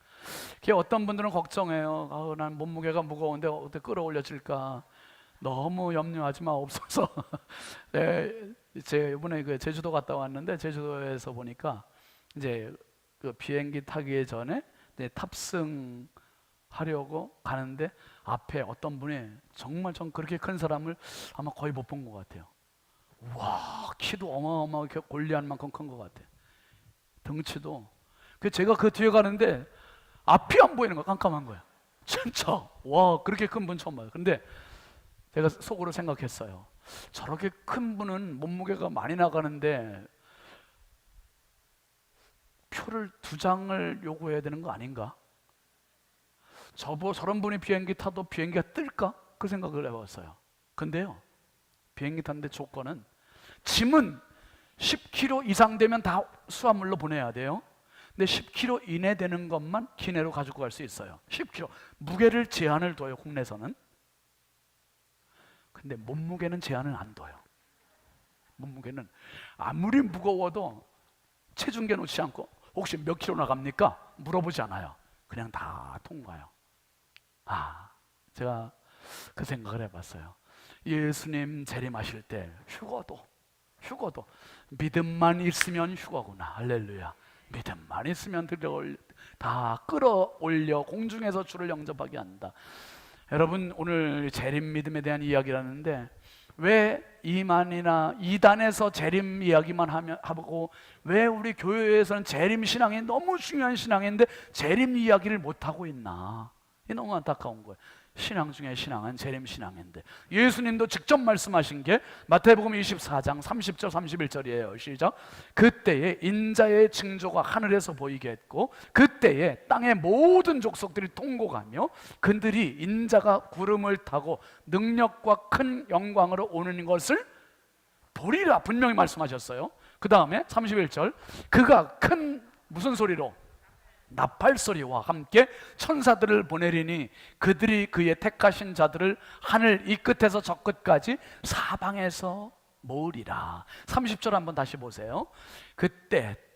어떤 분들은 걱정해요. 난 몸무게가 무거운데 어떻게 끌어올려질까. 너무 염려하지 마, 없어서. 네, 제 이번에 제주도 갔다 왔는데 제주도에서 보니까 이제 그 비행기 타기 전에 탑승하려고 가는데 앞에 어떤 분이 정말 전 그렇게 큰 사람을 아마 거의 못 본 것 같아요. 와, 키도 어마어마하게 골리앗 만큼 큰 것 같아요. 덩치도. 제가 그 뒤에 가는데 앞이 안 보이는 거야. 깜깜한 거야. 진짜 와, 그렇게 큰 분 처음 봐요. 근데 제가 속으로 생각했어요. 저렇게 큰 분은 몸무게가 많이 나가는데 표를 2장을 요구해야 되는 거 아닌가? 저런 분이 비행기 타도 비행기가 뜰까? 그 생각을 해봤어요. 근데요, 비행기 탔는데 조건은 짐은 10kg 이상 되면 다 수화물로 보내야 돼요. 근데 10kg 이내 되는 것만 기내로 가지고 갈 수 있어요. 10kg. 무게를 제한을 둬요, 국내에서는. 근데 몸무게는 제한을 안 둬요. 몸무게는 아무리 무거워도 체중계 놓지 않고 혹시 몇 킬로 나갑니까? 물어보지 않아요. 그냥 다 통과요. 제가 그 생각을 해봤어요. 예수님 재림하실 때 휴거도 믿음만 있으면 휴거구나. 할렐루야. 믿음만 있으면 다 끌어올려 공중에서 주를 영접하게 한다. 여러분, 오늘 재림 믿음에 대한 이야기를 하는데 왜 이만이나 이단에서 재림 이야기만 하고 왜 우리 교회에서는 재림 신앙이 너무 중요한 신앙인데 재림 이야기를 못하고 있나? 이게 너무 안타까운 거예요. 신앙 중에 신앙은 재림 신앙인데 예수님도 직접 말씀하신 게 마태복음 24장 30절 31절이에요. 시작. 그때에 인자의 징조가 하늘에서 보이게 했고 그때에 땅의 모든 족속들이 통곡하며 그들이 인자가 구름을 타고 능력과 큰 영광으로 오는 것을 보리라 분명히 말씀하셨어요. 그 다음에 31절 그가 큰 무슨 소리로? 나팔 소리와 함께 천사들을 보내리니 그들이 그의 택하신 자들을 하늘 이 끝에서 저 끝까지 사방에서 모으리라. 30절 한번 다시 보세요.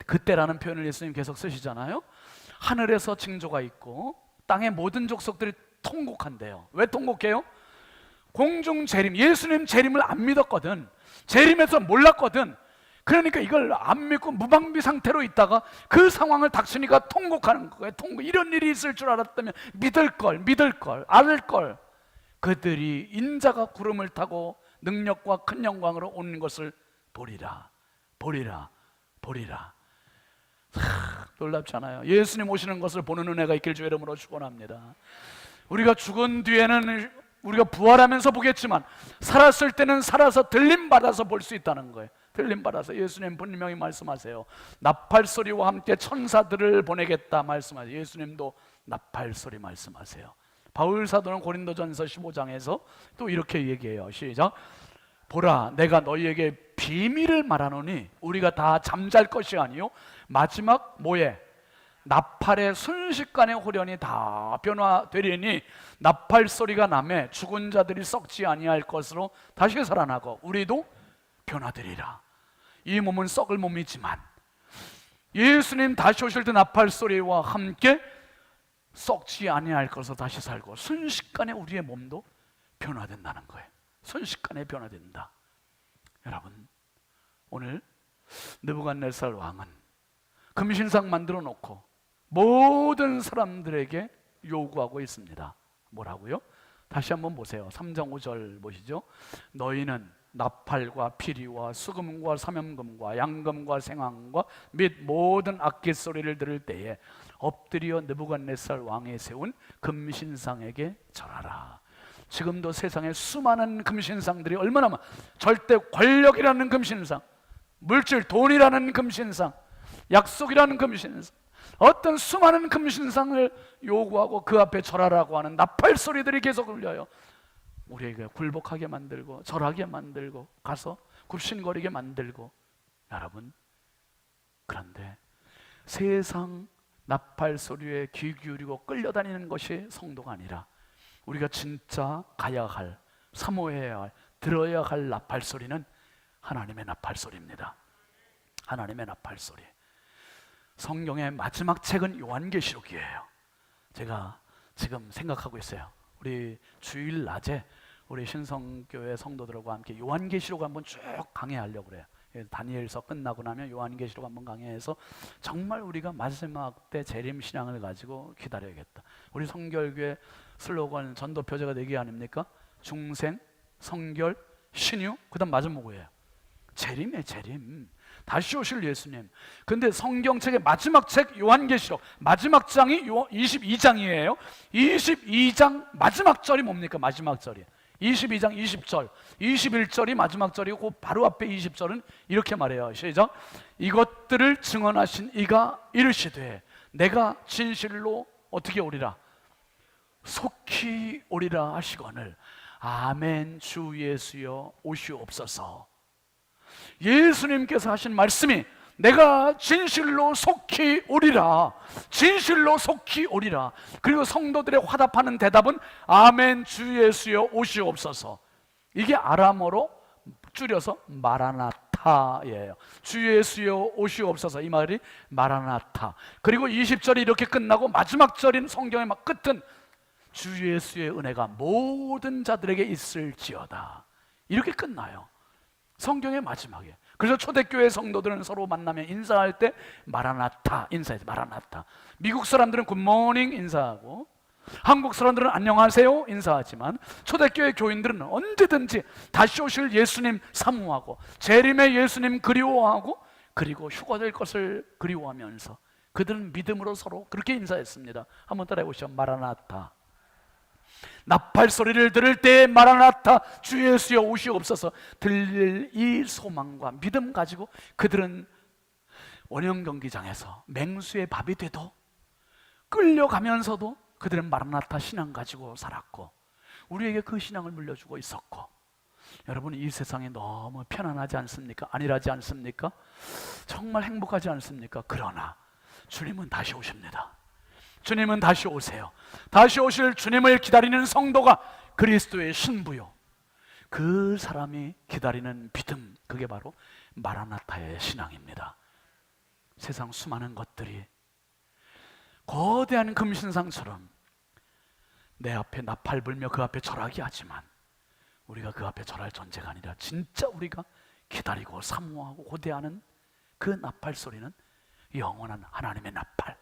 그때라는 표현을 예수님 계속 쓰시잖아요. 하늘에서 징조가 있고 땅의 모든 족속들이 통곡한대요. 왜 통곡해요? 공중 재림, 예수님 재림을 안 믿었거든. 재림에서 몰랐거든. 그러니까 이걸 안 믿고 무방비 상태로 있다가 그 상황을 닥치니까 통곡하는 거예요. 이런 일이 있을 줄 알았다면 믿을 걸, 알 걸. 그들이 인자가 구름을 타고 능력과 큰 영광으로 오는 것을 보리라. 놀랍지 않아요? 예수님 오시는 것을 보는 은혜가 있길 주의 이름으로 축원합니다. 우리가 죽은 뒤에는 우리가 부활하면서 보겠지만 살았을 때는 살아서 들림받아서 볼 수 있다는 거예요. 들림받아서. 예수님 분명히 말씀하세요. 나팔소리와 함께 천사들을 보내겠다 말씀하세요. 예수님도 나팔소리 말씀하세요. 바울 사도는 고린도전서 15장에서 또 이렇게 얘기해요. 시작. 보라, 내가 너희에게 비밀을 말하노니 우리가 다 잠잘 것이 아니요 마지막 뭐에? 나팔의 순식간에 호련이 다 변화되리니 나팔 소리가 나매 죽은 자들이 썩지 아니할 것으로 다시 살아나고 우리도 변화되리라. 이 몸은 썩을 몸이지만 예수님 다시 오실 때 나팔 소리와 함께 썩지 아니할 것으로 다시 살고 순식간에 우리의 몸도 변화된다는 거예요. 순식간에 변화된다. 여러분, 오늘 느부갓네살 왕은 금신상 만들어 놓고 모든 사람들에게 요구하고 있습니다. 뭐라고요? 다시 한번 보세요. 3장 5절 보시죠. 너희는 나팔과 피리와 수금과 사면금과 양금과 생황과 및 모든 악기 소리를 들을 때에 엎드려 느부갓네살 왕에 세운 금신상에게 절하라. 지금도 세상에 수많은 금신상들이 얼마나 많아. 절대 권력이라는 금신상, 물질 돈이라는 금신상, 약속이라는 금신상, 어떤 수많은 금신상을 요구하고 그 앞에 절하라고 하는 나팔 소리들이 계속 울려요. 우리에게 굴복하게 만들고 절하게 만들고 가서 굽신거리게 만들고. 여러분, 그런데 세상 나팔 소리에 귀 기울이고 끌려다니는 것이 성도가 아니라 우리가 진짜 가야 할, 사모해야 할, 들어야 할 나팔 소리는 하나님의 나팔 소리입니다. 하나님의 나팔 소리. 성경의 마지막 책은 요한계시록이에요. 제가 지금 생각하고 있어요. 우리 주일 낮에 우리 신성교회 성도들과 함께 요한계시록 한번 쭉 강해하려고 그래요. 다니엘서 끝나고 나면 요한계시록 한번 강해해서 정말 우리가 마지막 때 재림 신앙을 가지고 기다려야겠다. 우리 성결교회 슬로건 전도표제가 4개 아닙니까? 중생, 성결, 신유, 그 다음 마지막 뭐예요? 재림이에요. 재림. 다시 오실 예수님. 근데 성경책의 마지막 책 요한계시록 마지막 장이 22장이에요. 22장 마지막 절이 뭡니까? 마지막 절이 22장 20절, 21절이 마지막 절이고 바로 앞에 20절은 이렇게 말해요. 시작. 이것들을 증언하신 이가 이르시되 내가 진실로 어떻게 오리라? 속히 오리라 하시거늘 아멘. 주 예수여 오시옵소서. 예수님께서 하신 말씀이 내가 진실로 속히 오리라. 진실로 속히 오리라. 그리고 성도들의 화답하는 대답은 아멘 주 예수여 오시옵소서. 이게 아람어로 줄여서 마라나타예요. 주 예수여 오시옵소서. 이 말이 마라나타. 그리고 20절이 이렇게 끝나고 마지막 절인 성경의 막 끝은 주 예수의 은혜가 모든 자들에게 있을지어다. 이렇게 끝나요. 성경의 마지막에. 그래서 초대교회 성도들은 서로 만나면 인사할 때 마라나타 인사해서 마라나타. 미국 사람들은 굿모닝 인사하고 한국 사람들은 안녕하세요 인사하지만 초대교회 교인들은 언제든지 다시 오실 예수님 사모하고 재림의 예수님 그리워하고 그리고 휴거될 것을 그리워하면서 그들은 믿음으로 서로 그렇게 인사했습니다. 한번 따라해 보시죠. 마라나타. 나팔 소리를 들을 때 마라나타 주 예수여 오시옵소서. 들릴 이 소망과 믿음 가지고 그들은 원형 경기장에서 맹수의 밥이 돼도 끌려가면서도 그들은 마라나타 신앙 가지고 살았고 우리에게 그 신앙을 물려주고 있었고, 여러분 이 세상이 너무 편안하지 않습니까? 안일하지 않습니까? 정말 행복하지 않습니까? 그러나 주님은 다시 오십니다. 주님은 다시 오세요. 다시 오실 주님을 기다리는 성도가 그리스도의 신부요, 그 사람이 기다리는 믿음, 그게 바로 마라나타의 신앙입니다. 세상 수많은 것들이 거대한 금신상처럼 내 앞에 나팔 불며 그 앞에 절하게 하지만 우리가 그 앞에 절할 존재가 아니라 진짜 우리가 기다리고 사모하고 고대하는 그 나팔 소리는 영원한 하나님의 나팔.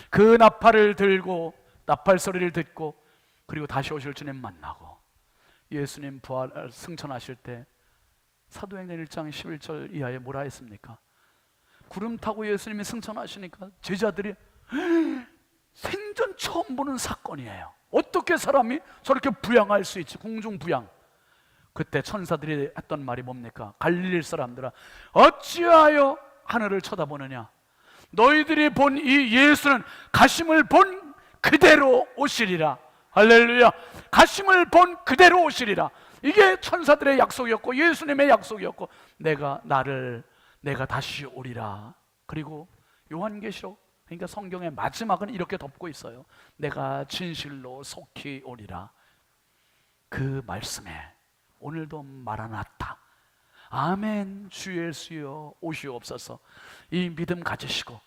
그 나팔을 들고 나팔 소리를 듣고 그리고 다시 오실 주님 만나고 예수님 부활 승천하실 때 사도행전 1장 11절 이하에 뭐라 했습니까? 구름 타고 예수님이 승천하시니까 제자들이 생전 처음 보는 사건이에요. 어떻게 사람이 저렇게 부양할 수 있지? 공중 부양. 그때 천사들이 했던 말이 뭡니까? 갈릴리 사람들아 어찌하여 하늘을 쳐다보느냐? 너희들이 본 이 예수는 가심을 본 그대로 오시리라. 할렐루야. 가심을 본 그대로 오시리라. 이게 천사들의 약속이었고 예수님의 약속이었고 내가 다시 오리라. 그리고 요한계시록, 그러니까 성경의 마지막은 이렇게 덮고 있어요. 내가 진실로 속히 오리라. 그 말씀에 오늘도 마라나타 아멘 주 예수여 오시옵소서. 이 믿음 가지시고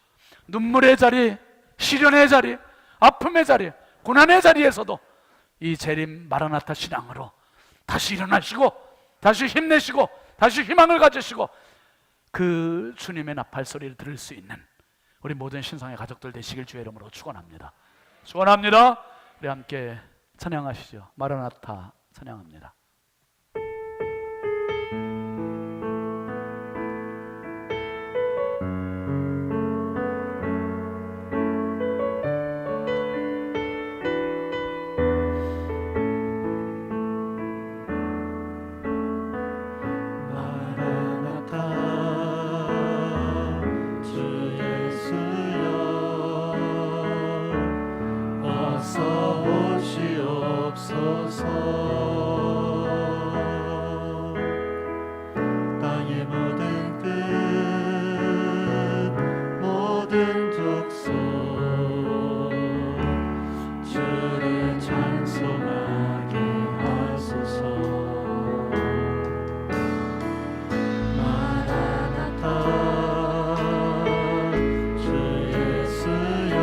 눈물의 자리, 시련의 자리, 아픔의 자리, 고난의 자리에서도 이 재림 마라나타 신앙으로 다시 일어나시고 다시 힘내시고 다시 희망을 가지시고 그 주님의 나팔 소리를 들을 수 있는 우리 모든 신성의 가족들 되시길 주의 이름으로 축원합니다. 축원합니다. 우리 함께 찬양하시죠. 마라나타 찬양합니다. 땅의 모든 끝 모든 족속 주를 찬송하게 하소서. 마라나타 주 예수여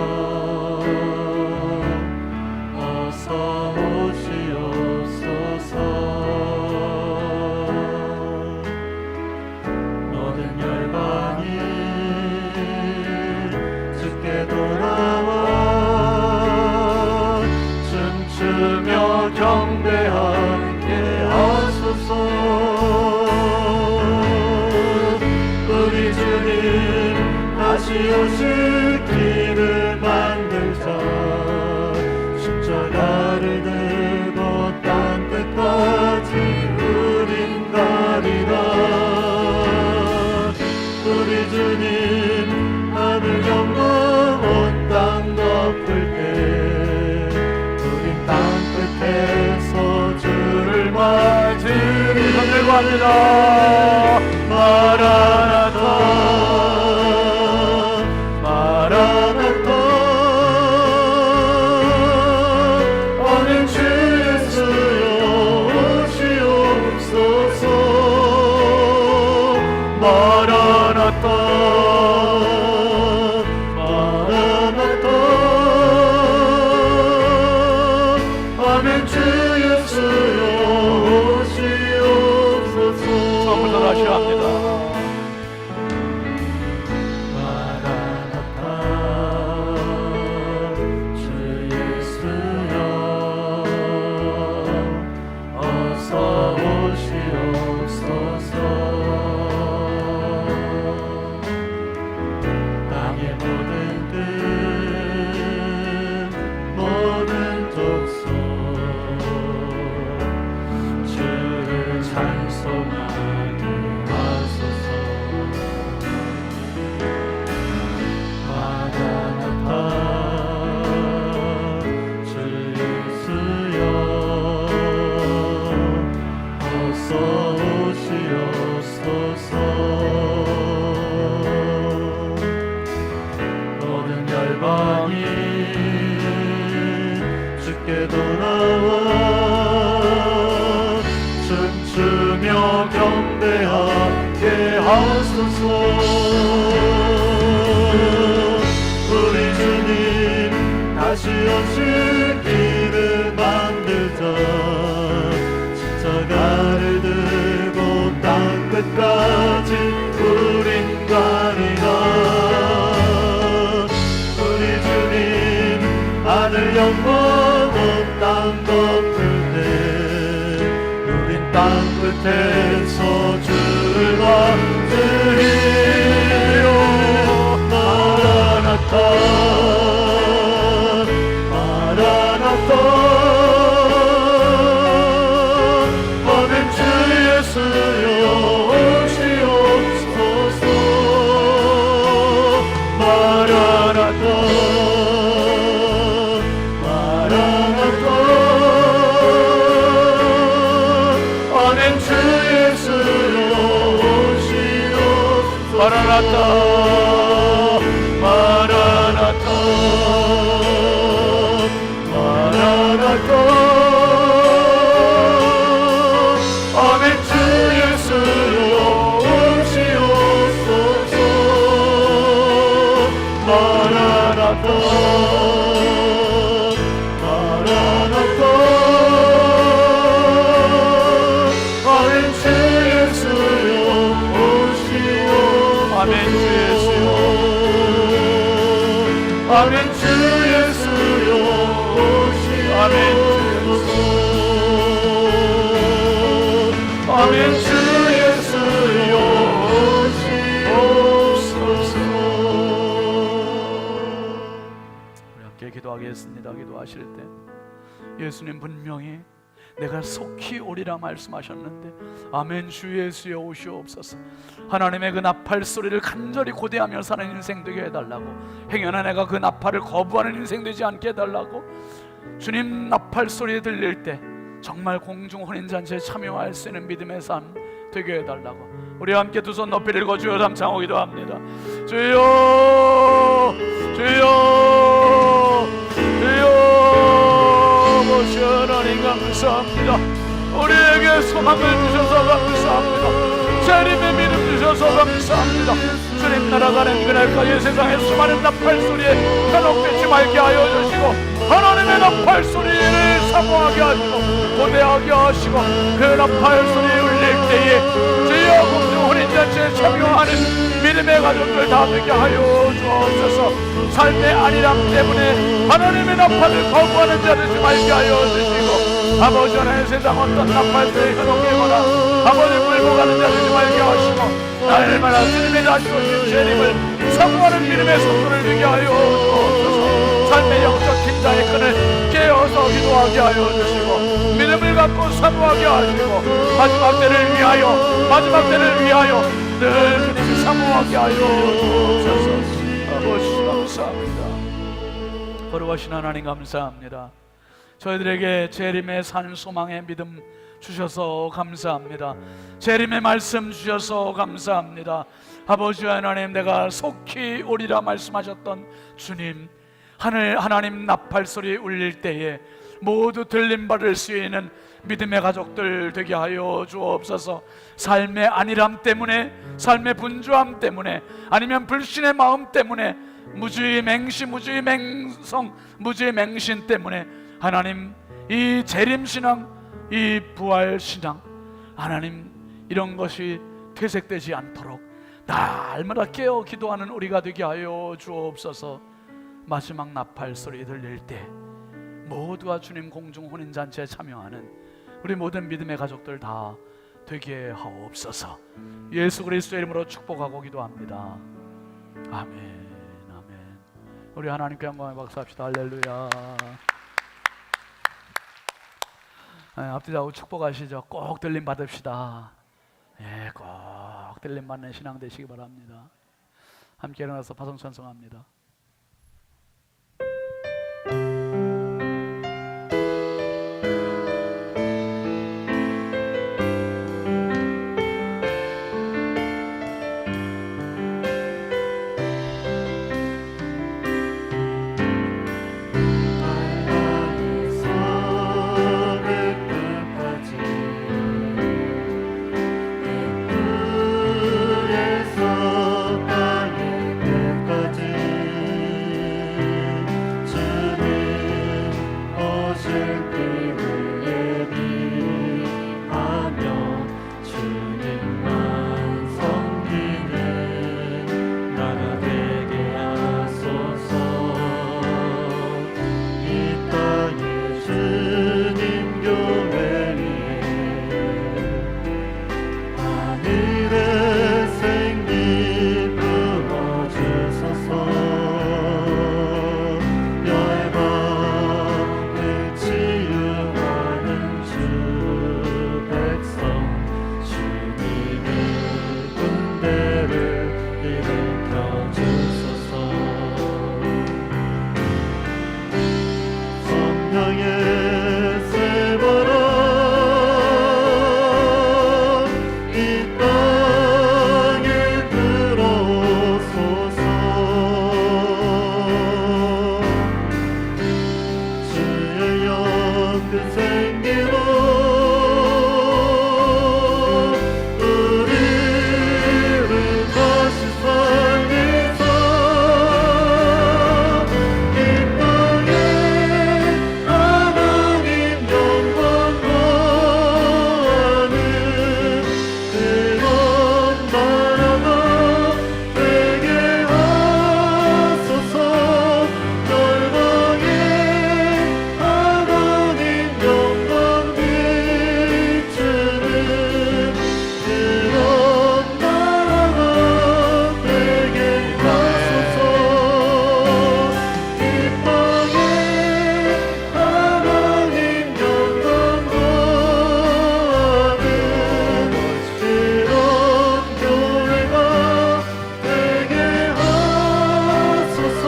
어서 오시옵소서. 모든 열방이 주께 돌아와 춤추며 경배하게 하소서. 우리 주님 다시 오실 길을 만들자. 십자가를 들고 땅 끝까지 우린 가리라. 우리 주님 하늘 경고 온 땅 덮을 때 우린 땅 끝에서 주를 맞으리. 함께 합니다. 마라나타 함께 돌아와 춤추며 경배하게 하소서. 우리 주님 다시 오실 길을 만들자. 십자가를 들고 땅 끝까지 우린 가리라. 우리 주님 하늘 영원한 땅 덮을 때 우린 땅 끝에서 주를 받으리요. 마라나타 마라나타 아멘. 주 예수여 오시옵소서. 마라나타 마라나타 아멘. 주 예수여 오시옵소서. 마라나타 마라나타 마라나타 아멘. 주 예수여 오시옵소서. 마라나타 마라나타 아멘. 주 예수여 오시옵소서. 아멘. 주 예수여 아멘. 주 예수여 오시옵소서. 아멘. 주 예수여 오시옵소서. 우리 함께 기도하겠습니다. 기도하실 때 예수님 분명히 내가 속히 오리라 말씀하셨는데 아멘. 주 예수여 오시옵소서. 하나님의 그 나팔 소리를 간절히 고대하며 사는 인생 되게 해달라고, 행여나 내가 그 나팔을 거부하는 인생 되지 않게 해달라고, 주님 나팔 소리 들릴 때 정말 공중 혼인잔치에 참여할 수 있는 믿음의 삶 되게 해달라고 우리 함께 두 손 높이 들고 주여 담창하고 기도합니다. 주여 주여 주여 모시 하나님 감사합니다. 우리에게 소망을 주셔서 감사합니다. 재림의 믿음 주셔서 감사합니다. 주님 날아가는 그날까지 세상의 수많은 나팔 소리에 현혹되지 말게 하여 주시고 하나님의 나팔 소리를 사모하게 하시고 고대하게 하시고 그 나팔 소리 울릴 때에 주여 공중 혼인잔치에 참여하는 믿음의 가족들 다 되게 하여 주옵소서. 삶의 안일함 때문에 하나님의 나팔을 거부하는 자 되지 말게 하여 주시고 아버지 하나님 세상 어떤 나팔 소리에 현혹되거나 아버지 끌고 가는 자 되지 말게 하시고 날마다 주님의 다시 오신 재림을 사모하는 믿음의 속도를 되게 하여 주옵소서. 삶의 영적 긴장의 끈을 깨어서 기도하게 하여 주시고 믿음을 갖고 사모하게 하시고 마지막 때를 위하여 늘 주님 사모하게 하여 주옵소서. 아버지 감사합니다. 거룩하신 하나님 감사합니다. 저희들에게 재림의 산 소망의 믿음 주셔서 감사합니다. 재림의 말씀 주셔서 감사합니다. 아버지 하나님, 내가 속히 오리라 말씀하셨던 주님, 하나님 나팔 소리 울릴 때에 모두 들림받을 수 있는 믿음의 가족들 되게 하여 주옵소서. 삶의 안일함 때문에, 삶의 분주함 때문에, 아니면 불신의 마음 때문에, 무주의 맹신, 무주의 맹성, 무주의 맹신 때문에 하나님 이 재림신앙, 이 부활신앙, 하나님 이런 것이 퇴색되지 않도록 날마다 깨어 기도하는 우리가 되게 하여 주옵소서. 마지막 나팔 소리 들릴 때 모두가 주님 공중 혼인잔치에 참여하는 우리 모든 믿음의 가족들 다 되게 하옵소서. 예수 그리스도의 이름으로 축복하고 기도합니다. 아멘. 아멘. 우리 하나님께 영광의 박수합시다. 할렐루야. 앞뒤 좌우 축복하시죠. 꼭 들림 받읍시다. 예, 꼭 들림 받는 신앙 되시기 바랍니다. 함께 일어나서 파송 찬송합니다. 향해 세바라 이 땅에 들어서서 주의 영그 생기로 우리를 다시 살리사 이 땅에 하나님 영광 거하는 그런 나라가 되게 하소서. 열방에 하나님 영광 비추는 그런 나라가 되게 하소서. 이 땅에 하나님 영광 거하는 그런 교회가 되게 하소서.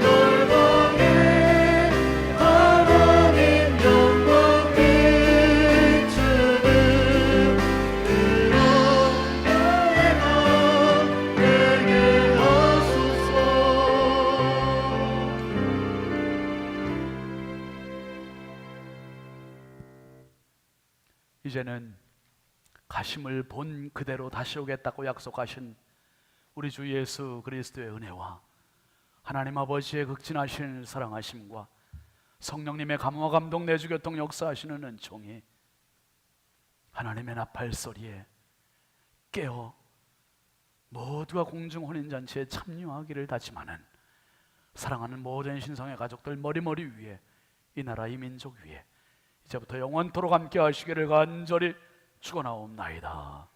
열방에 하나님 영광 비추는 그런 교회가 되게 하소서. 이제는 가심을 본 그대로 다시 오겠다고 약속하신 우리 주 예수 그리스도의 은혜와 하나님 아버지의 극진하신 사랑하심과 성령님의 감화 감동 내주 교통 역사하시는 은총이 하나님의 나팔 소리에 깨어 모두가 공중 혼인잔치에 참여하기를 다짐하는 사랑하는 모든 신성의 가족들 머리머리 위에 이 나라 이 민족 위에 이제부터 영원토록 함께 하시기를 간절히 축원하옵나이다.